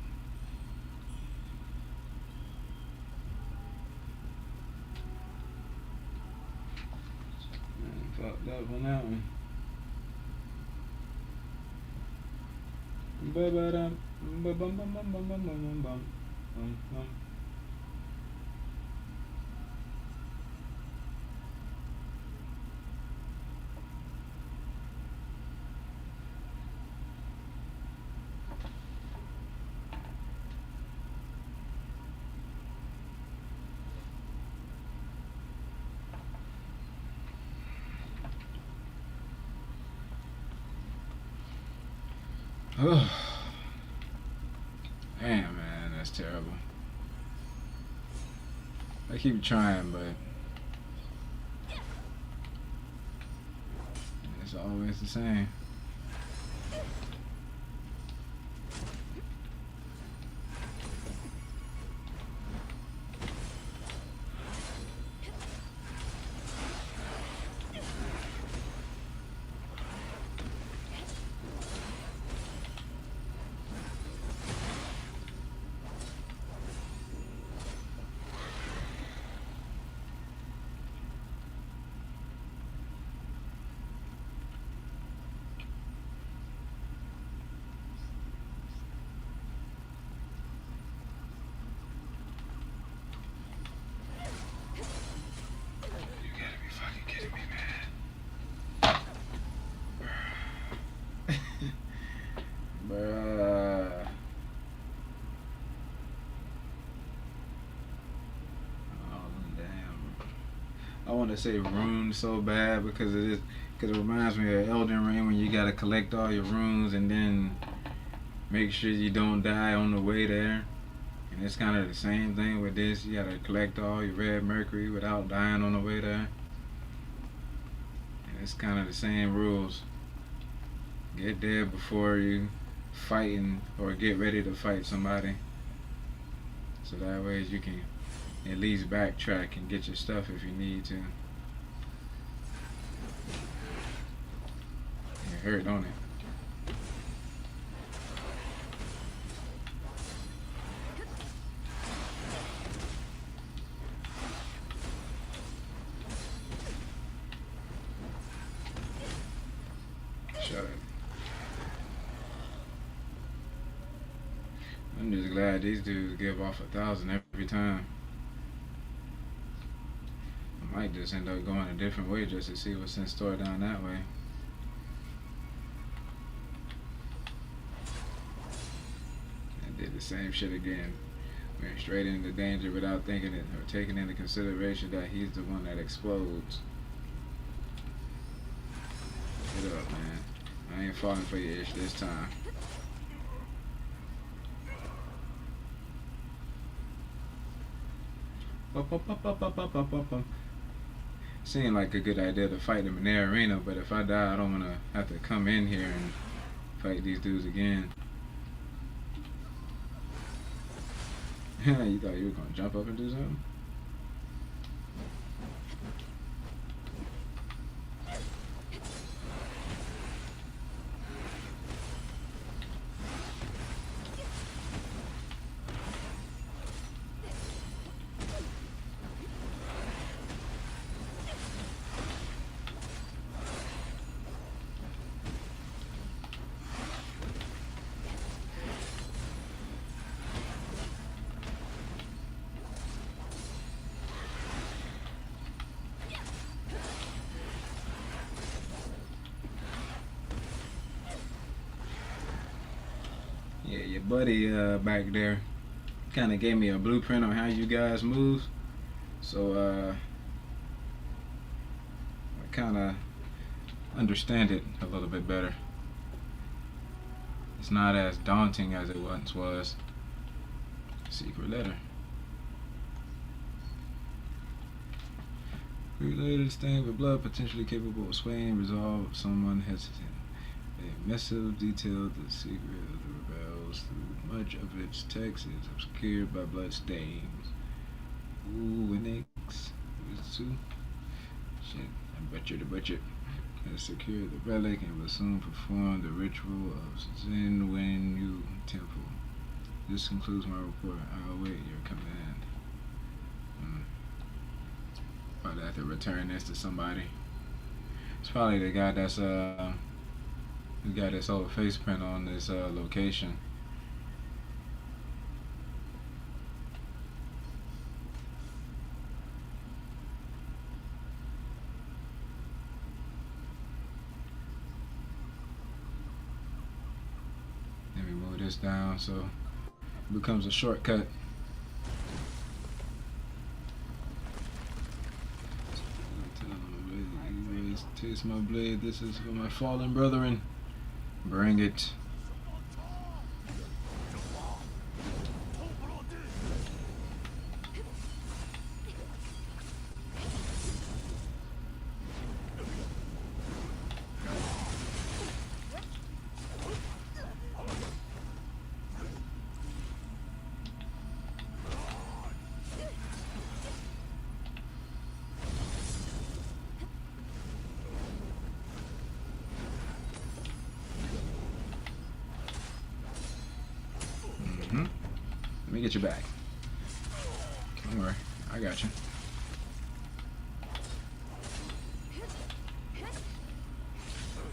Man, fucked up on that one. Ba-ba-dum, ba-bum-bum-bum-bum-bum-bum-bum. Oh, damn, man, that's terrible. I keep trying, but it's always the same. Bruh. Oh damn. I want to say runes so bad because it reminds me of Elden Ring when you gotta collect all your runes and then make sure you don't die on the way there. And it's kind of the same thing with this. You gotta collect all your red mercury without dying on the way there. And it's kind of the same rules. Get there before you fighting or get ready to fight somebody, so that way you can at least backtrack and get your stuff if you need to. It hurt, don't it? Shut up. I'm just glad these dudes give off 1,000 every time. I might just end up going a different way just to see what's in store down that way. And did the same shit again. Went straight into danger without thinking it or taking into consideration that he's the one that explodes. Get up, man. I ain't falling for your ish this time. Seemed like a good idea to fight them in their arena, but if I die, I don't want to have to come in here and fight these dudes again. You thought you were going to jump up and do something? Yeah, your buddy back there kind of gave me a blueprint on how you guys move, so I kind of understand it a little bit better. It's not as daunting as it once was. Secret letter. Related stained with blood, potentially capable of swaying, resolve someone hesitant. A missive detailed the secret of the rebels through much of its text is obscured by blood stains. Ooh, Winix. It's too. Shit, I butchered. Has secured the relic and will soon perform the ritual of Zin Wen Yu Temple. This concludes my report. I'll await your command. Probably have to return this to somebody. It's probably the guy that's got this old face print on this location. Let me move this down so it becomes a shortcut. Taste my blade, this is for my fallen brethren. Bring it. Let me get you back. Don't worry, I got you.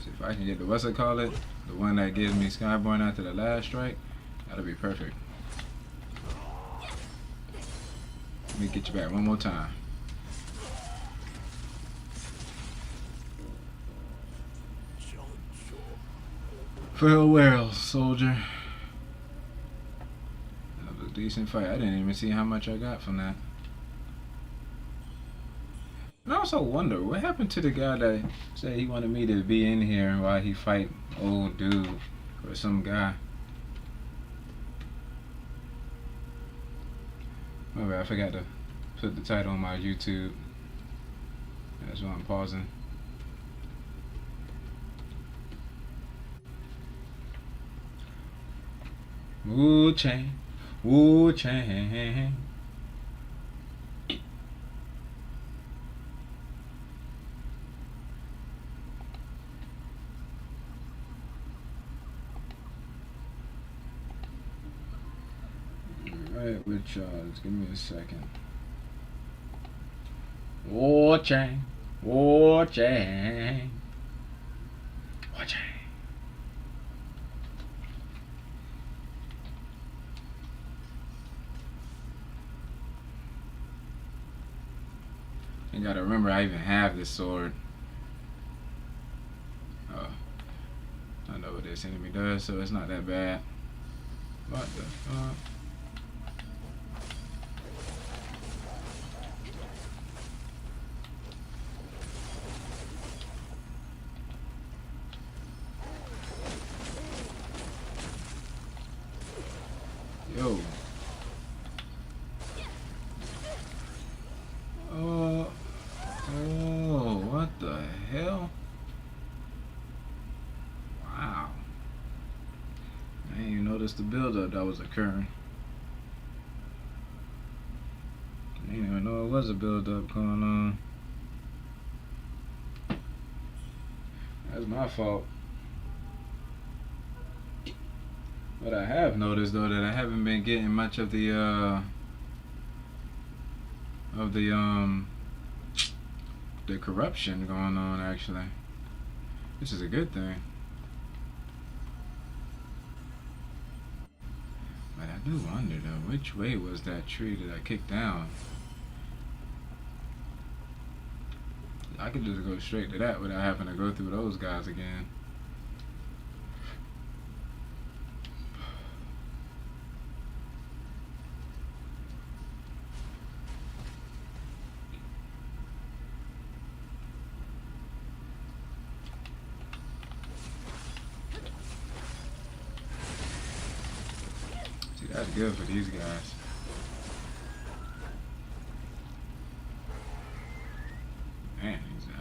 See if I can get the what's it call it? The one that gives me Skyborn after the last strike. That'll be perfect. Let me get you back one more time. Farewell, soldier. Decent fight. I didn't even see how much I got from that. And I also wonder what happened to the guy that said he wanted me to be in here while he fight old dude or some guy. Oh, I forgot to put the title on my YouTube. That's why I'm pausing. Wuchang. Wuchang. Alright, with Charles, give me a second. Wuchang. Wuchang. Wuchang. You gotta remember, I even have this sword. I know what this enemy does, so it's not that bad. What the fuck? Yo. Oh, what the hell? Wow. I didn't even notice the buildup that was occurring. I didn't even know it was a buildup going on. That's my fault. But I have noticed though that I haven't been getting much of the corruption going on actually. This is a good thing. But I do wonder though, which way was that tree that I kicked down? I could just go straight to that without having to go through those guys again. That's good for these guys.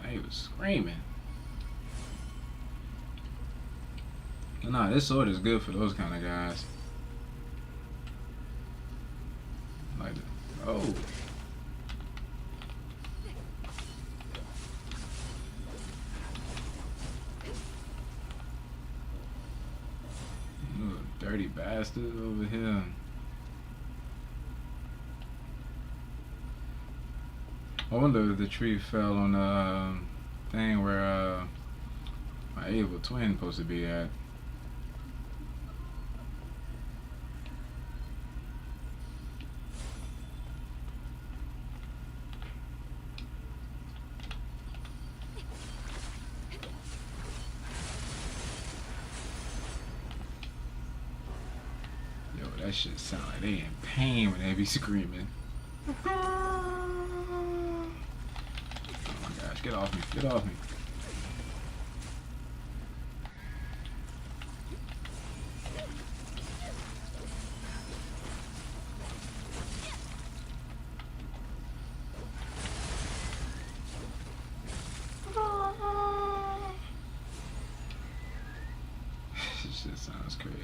He was screaming. But nah, this sword is good for those kind of guys. Like, oh. Little dirty bastard over here. I wonder if the tree fell on the thing where my evil twin supposed to be at. Yo, that shit sound like they in pain when they be screaming. Get off me, get off me. This shit sounds crazy.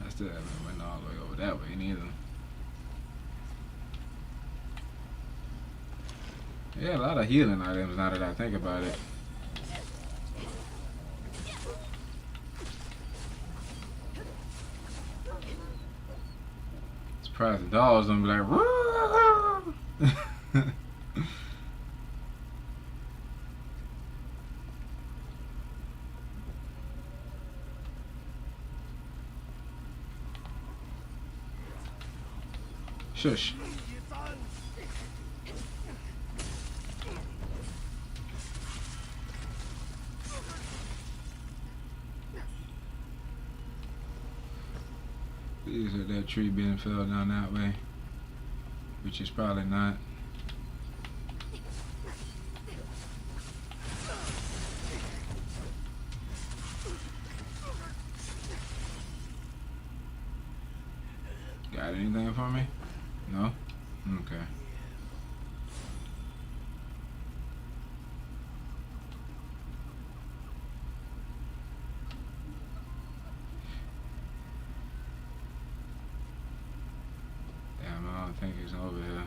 I still haven't went all the way over that way neither. Yeah, a lot of healing items now that I think about it. Surprised the dogs don't be like, woo! Shush. Is it that tree being fell down that way? Which is probably not. Got anything for me? No? Okay. Damn, I don't think he's over here.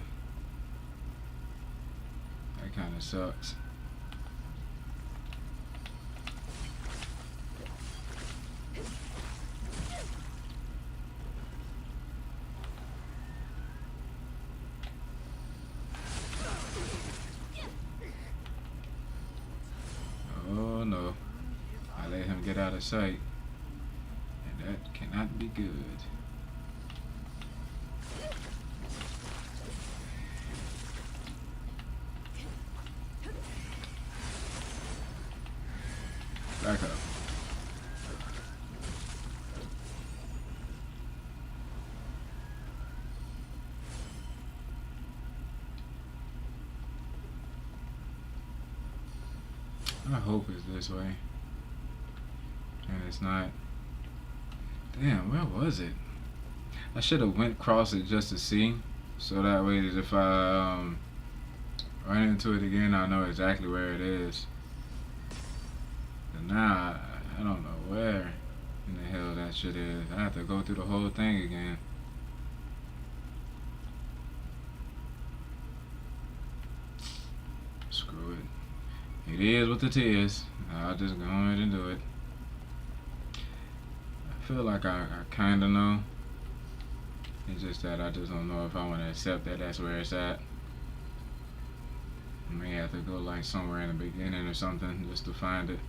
That kind of sucks. Oh no. I let him get out of sight. And that cannot be good. Back up. I hope it's this way. And it's not. Damn, where was it? I should have went across it just to see. So that way that if I run into it again, I know exactly where it is. And now, I don't know where in the hell that shit is. I have to go through the whole thing again. Screw it. It is what it is. I'll just go ahead and do it. I feel like I kind of know. It's just that I just don't know if I want to accept that that's where it's at. I may have to go like somewhere in the beginning or something just to find it.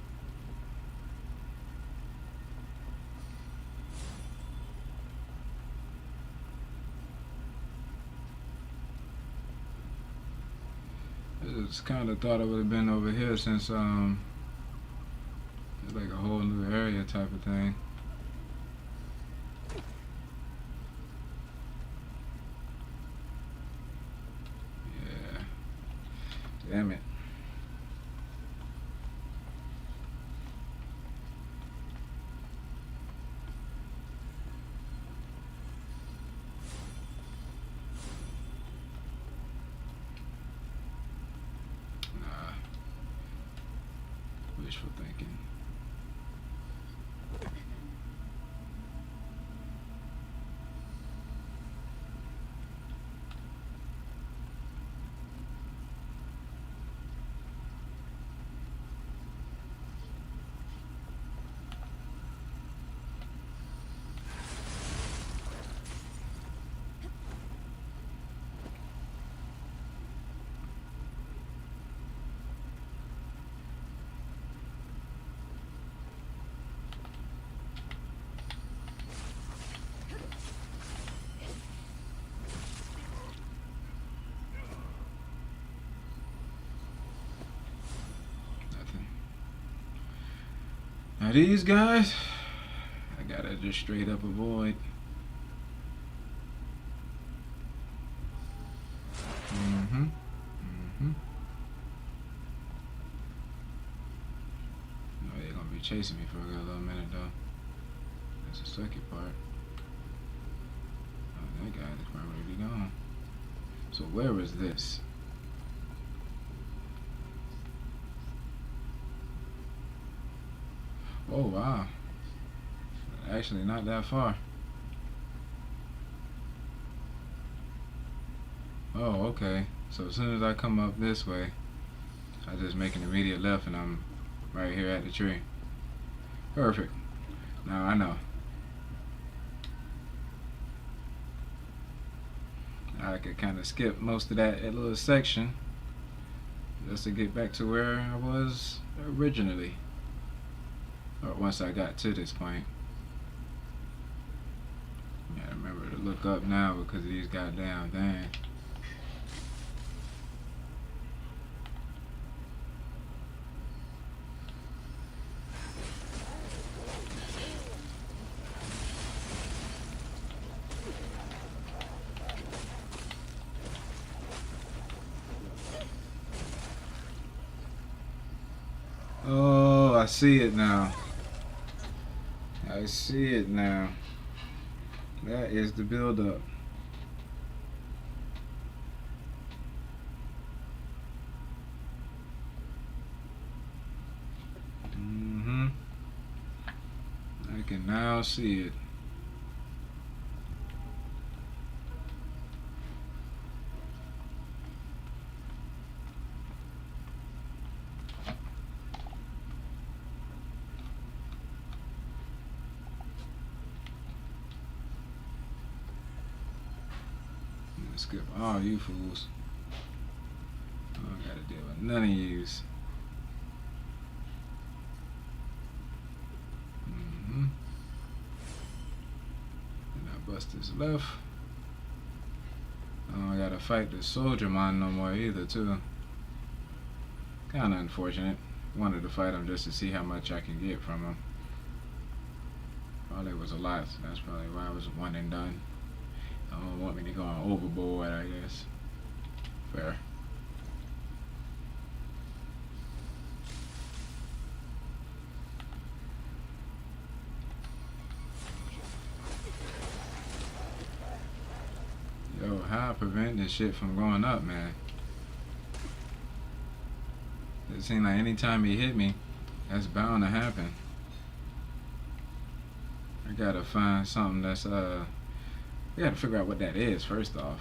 I just kind of thought I would have been over here since it's like a whole new area type of thing. Yeah. Damn it. wishful thinking. Now these guys, I gotta just straight up avoid. No, they're gonna be chasing me for a good little minute though. That's the second part. Oh, that guy is probably be gone. So where is this? Oh wow. Actually not that far. Oh, okay. So as soon as I come up this way, I just make an immediate left and I'm right here at the tree. Perfect. Now I know. I could kind of skip most of that little section just to get back to where I was originally. Or once I got to this point. Yeah, remember to look up now because of these goddamn things. Oh, I see it now. I see it now. That is the build-up. I can now see it. Skip all you fools. I don't gotta deal with none of yous. And I bust this left. I don't gotta fight the soldier mine no more either too. Kinda unfortunate. Wanted to fight him just to see how much I can get from him. Probably was a lot, so that's probably why I was one and done. I don't want me to go on overboard, I guess. Fair. Yo, how I prevent this shit from going up, man? It seems like anytime he hit me, that's bound to happen. I gotta find something that's we gotta figure out what that is first off.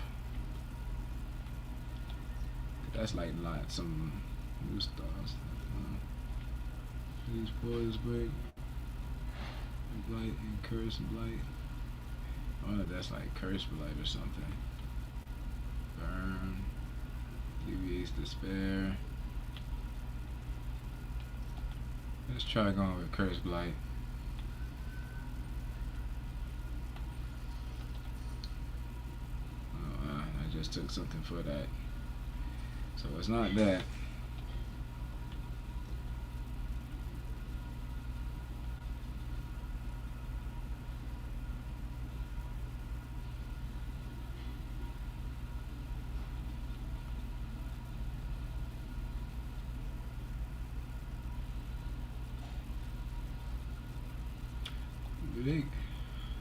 That's like some new stars. These boys break. Blight and curse blight. Oh, that's like curse blight or something. Burn. Alleviates despair. Let's try going with curse blight. I just took something for that. So it's not that.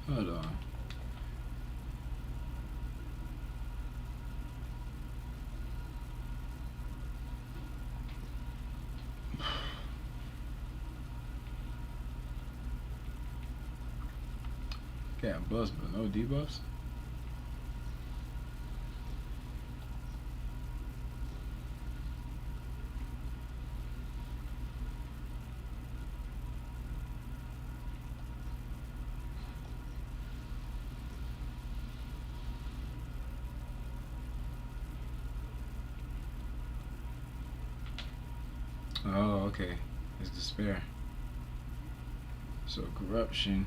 Hold on. Got buffs but no debuffs. Oh, okay. It's despair. So corruption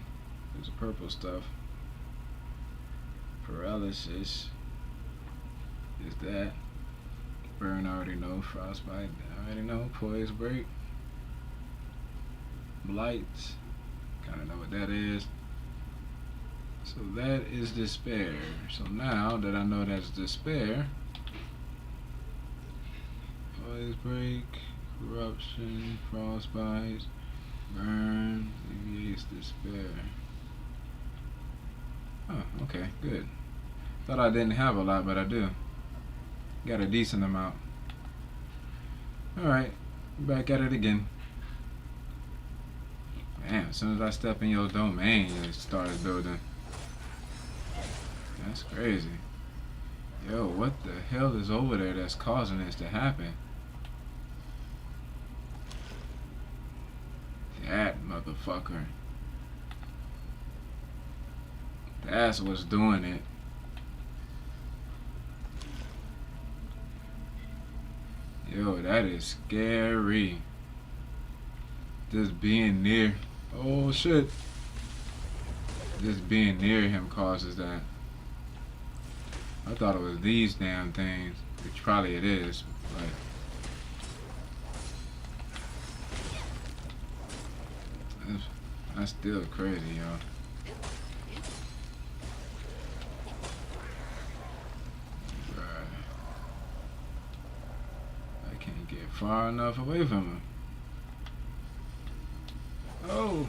is the purple stuff. Paralysis is that. Burn, I already know. Frostbite, I already know. Poise break. Blight, kinda know what that is. So that is despair. So now that I know that's despair, poise break, corruption, frostbite, burn, alleviates despair. Oh, okay, good. Thought I didn't have a lot, but I do. Got a decent amount. Alright, back at it again. Man, as soon as I step in your domain, you started building. That's crazy. Yo, what the hell is over there that's causing this to happen? That motherfucker. That's what's doing it. Yo, that is scary. Just being near. Oh shit. Just being near him causes that. I thought it was these damn things, which probably it is, but that's still crazy, yo. I can't get far enough away from him. Oh.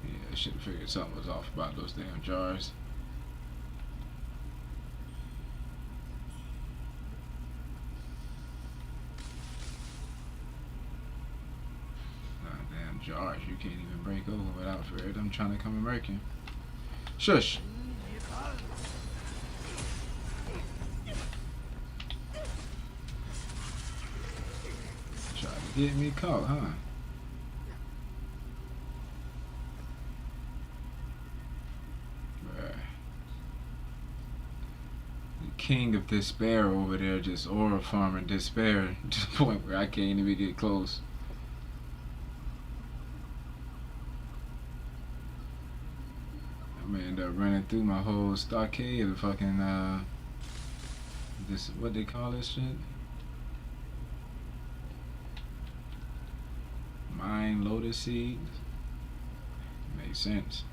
Yeah, I should have figured something was off about those damn jars. Damn jars, you can't even break over without fear of them trying to come and murk you. Shush! Try to get me caught, huh? King of despair over there, just aura farming despair to the point where I can't even get close. I'm gonna end up running through my whole stockade of fucking this, what they call this shit? Mine lotus seeds. Makes sense.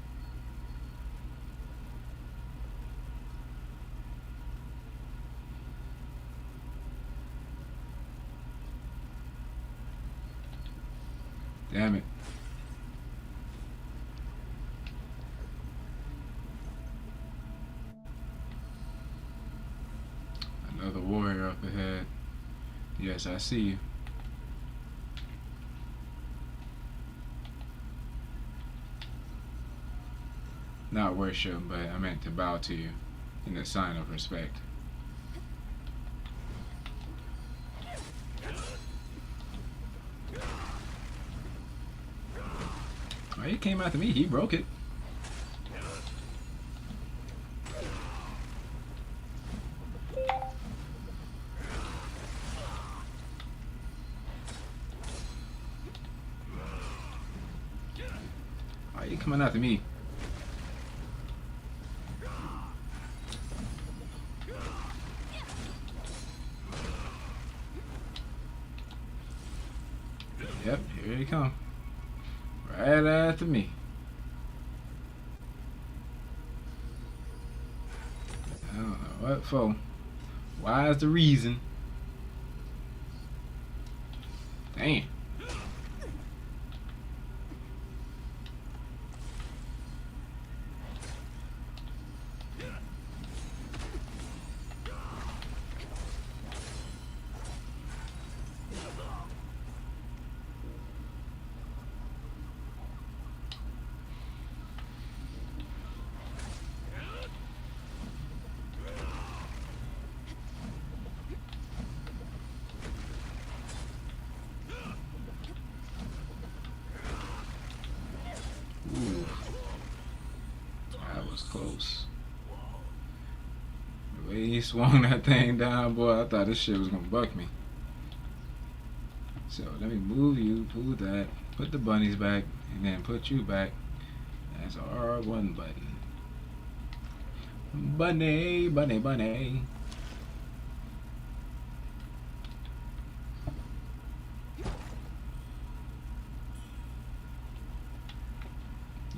Damn it. Another warrior up ahead. Yes, I see you. Not worship, but I meant to bow to you in a sign of respect. Oh, he came after me, he broke it. Oh, he coming after me. Yep, here he come. Right after me. I don't know what for. Why is the reason? Damn. close. The way he swung that thing down, boy, I thought this shit was gonna buck me. So let me move you, pull that, put the bunnies back, and then put you back. That's R1 button. Bunny, bunny, bunny.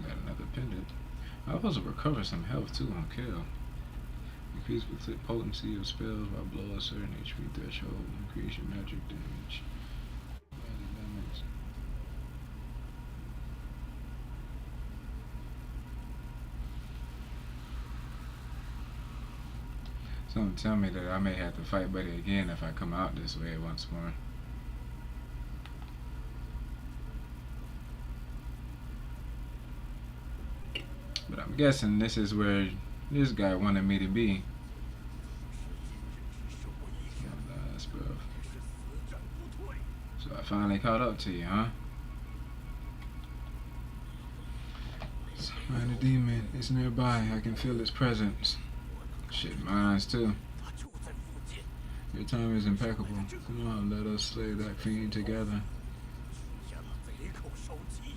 Got another pendant. I was supposed to recover some health too on kill. Increase the potency of spells by below a certain HP threshold. Increase your magic damage. Something tell me that I may have to fight Buddy again if I come out this way once more. But I'm guessing this is where this guy wanted me to be. Last breath. So I finally caught up to you, huh? Find a demon. It's nearby. I can feel its presence. Shit, mine's too. Your time is impeccable. Come on, let us slay that fiend together.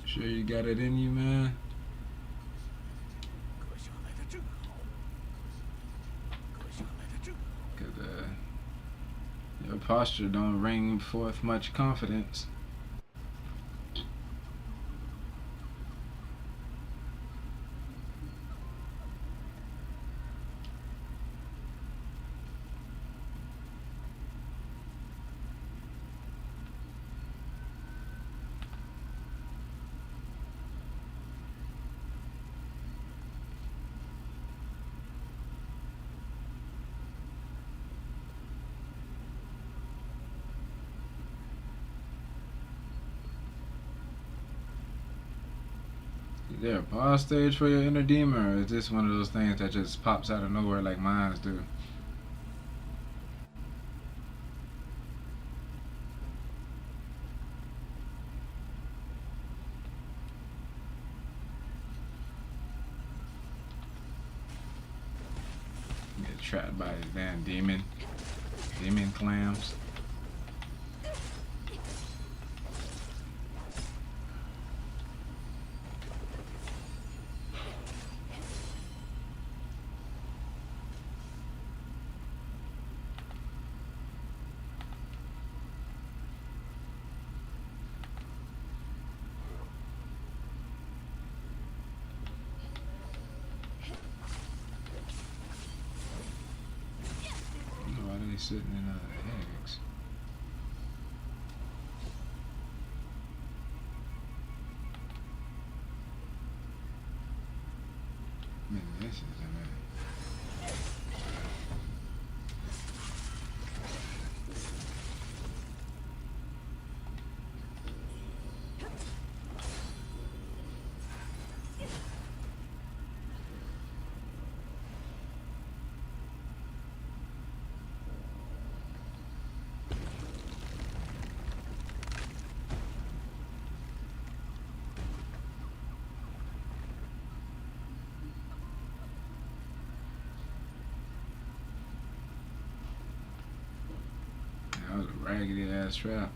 Sure you got it in you, man? Cause your posture don't bring forth much confidence. Is there a boss stage for your inner demon, or is this one of those things that just pops out of nowhere like mines do? Get trapped by his damn demon clams. Sitting in eggs. Man, this is a man. That was a raggedy ass trap.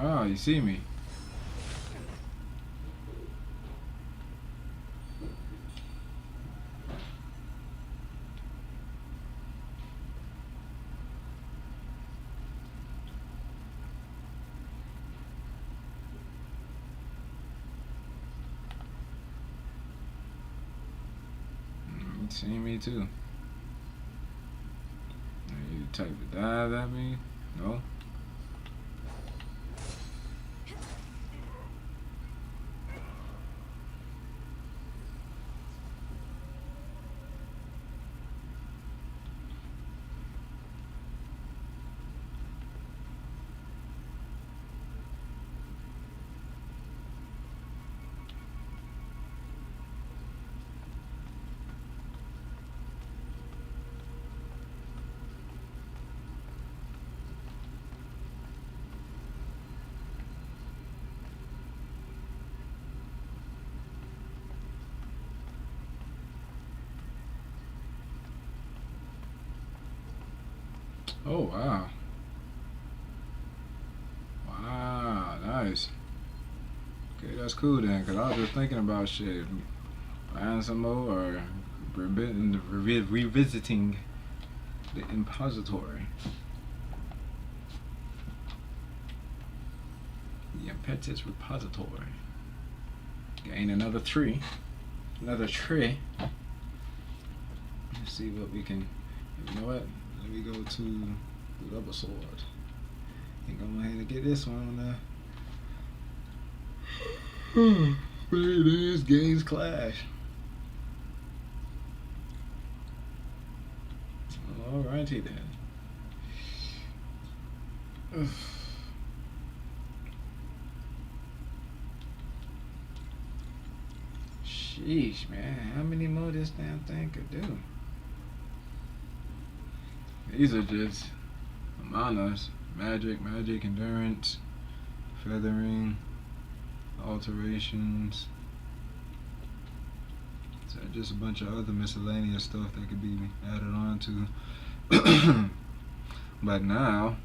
Oh, you see me. You see me too. You type to dive at me? No? Oh, wow. Wow, nice. Okay, that's cool then, because I was just thinking about shit. Buying some more or revisiting the impository. The impetus repository. Gain another tree. Another tree. Let's see what we can. You know what? Let me go to the double sword. And go ahead and get this one. There it is. Gains clash. Alrighty then. Ugh. Sheesh, man. How many more this damn thing could do? These are just manas. Magic, endurance, feathering, alterations. So just a bunch of other miscellaneous stuff that could be added on to. But now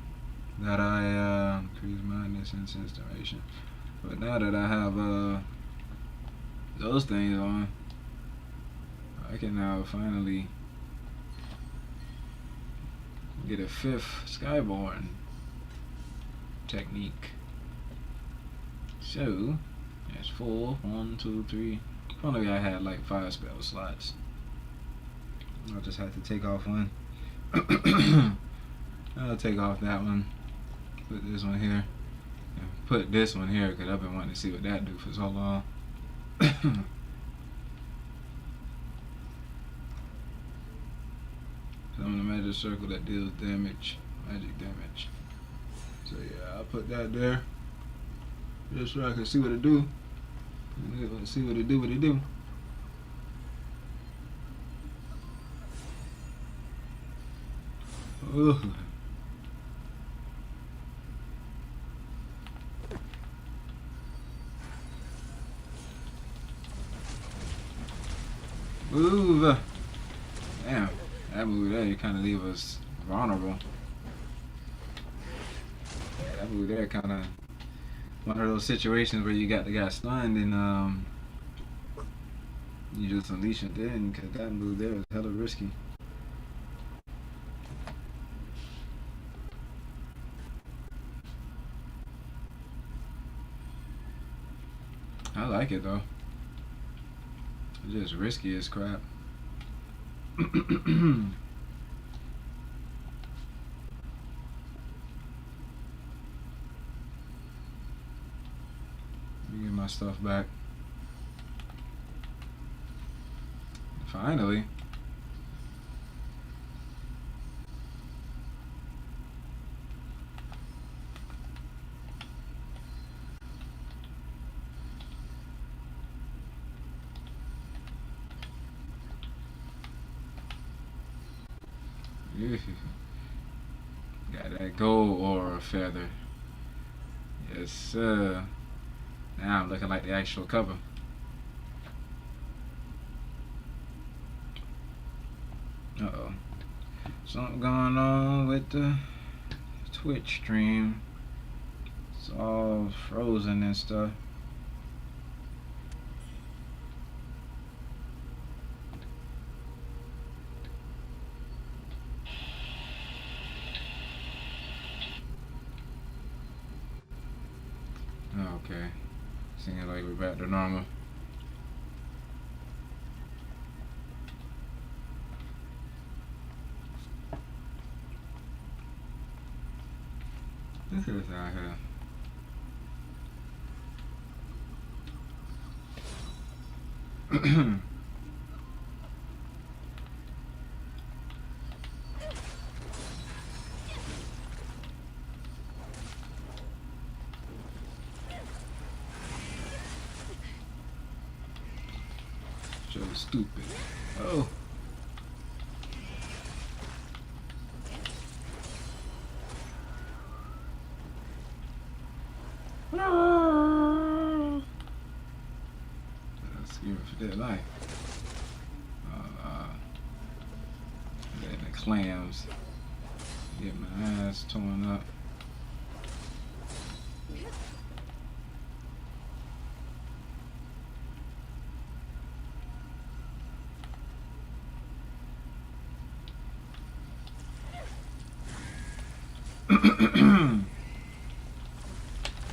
that I increase madness and sensation, but now that I have those things on, I can now finally get a 5th Skyborn technique. So that's 4, 1, 2, 3. If only I had like 5 spell slots. I'll just have to take off one. I'll take off that one. Put this one here. And put this one here because I've been wanting to see what that do for so long. Summon a magic circle that deals damage, magic damage. So yeah, I'll put that there. Just so I can see what it do. Let's see what it do, Ugh. Move. Damn, that move there, you kind of leave us vulnerable. That move there kind of one of those situations where you got the guy stunned and you just unleash it then, because that move there is hella risky. I like it though. It's just risky as crap. Let me get my stuff back. Finally. Got that gold aura feather. Yes, sir. Now I'm looking like the actual cover. Uh-oh. Something going on with the Twitch stream. It's all frozen and stuff. Okay. Seems like we're back to normal. This is out here. So stupid. Oh. No. Screaming for dead life. Letting the clams Get my ass torn up.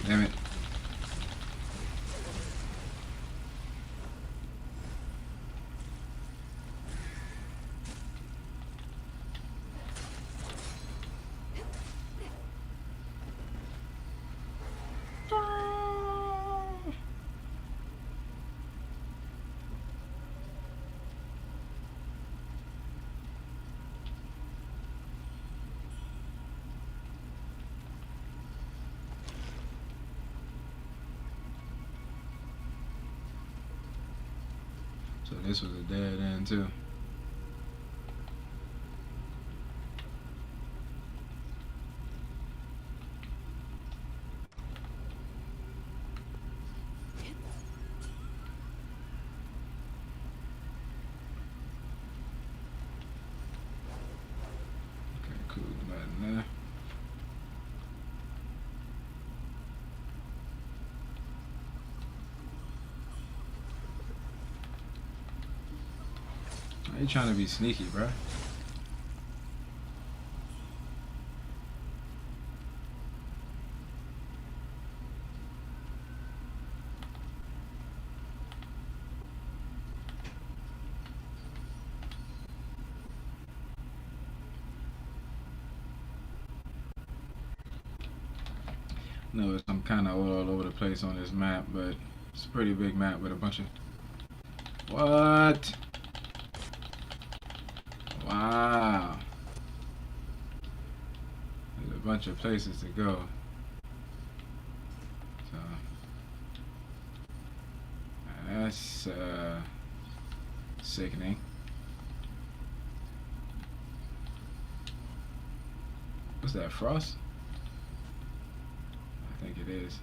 Damn it. So this was a dead end too. Okay, cool. Button there. Why you trying to be sneaky, bro? Notice I'm kind of all over the place on this map, but it's a pretty big map with a bunch of... What? Wow. There's a bunch of places to go. So that's sickening. What's that, frost? I think it is.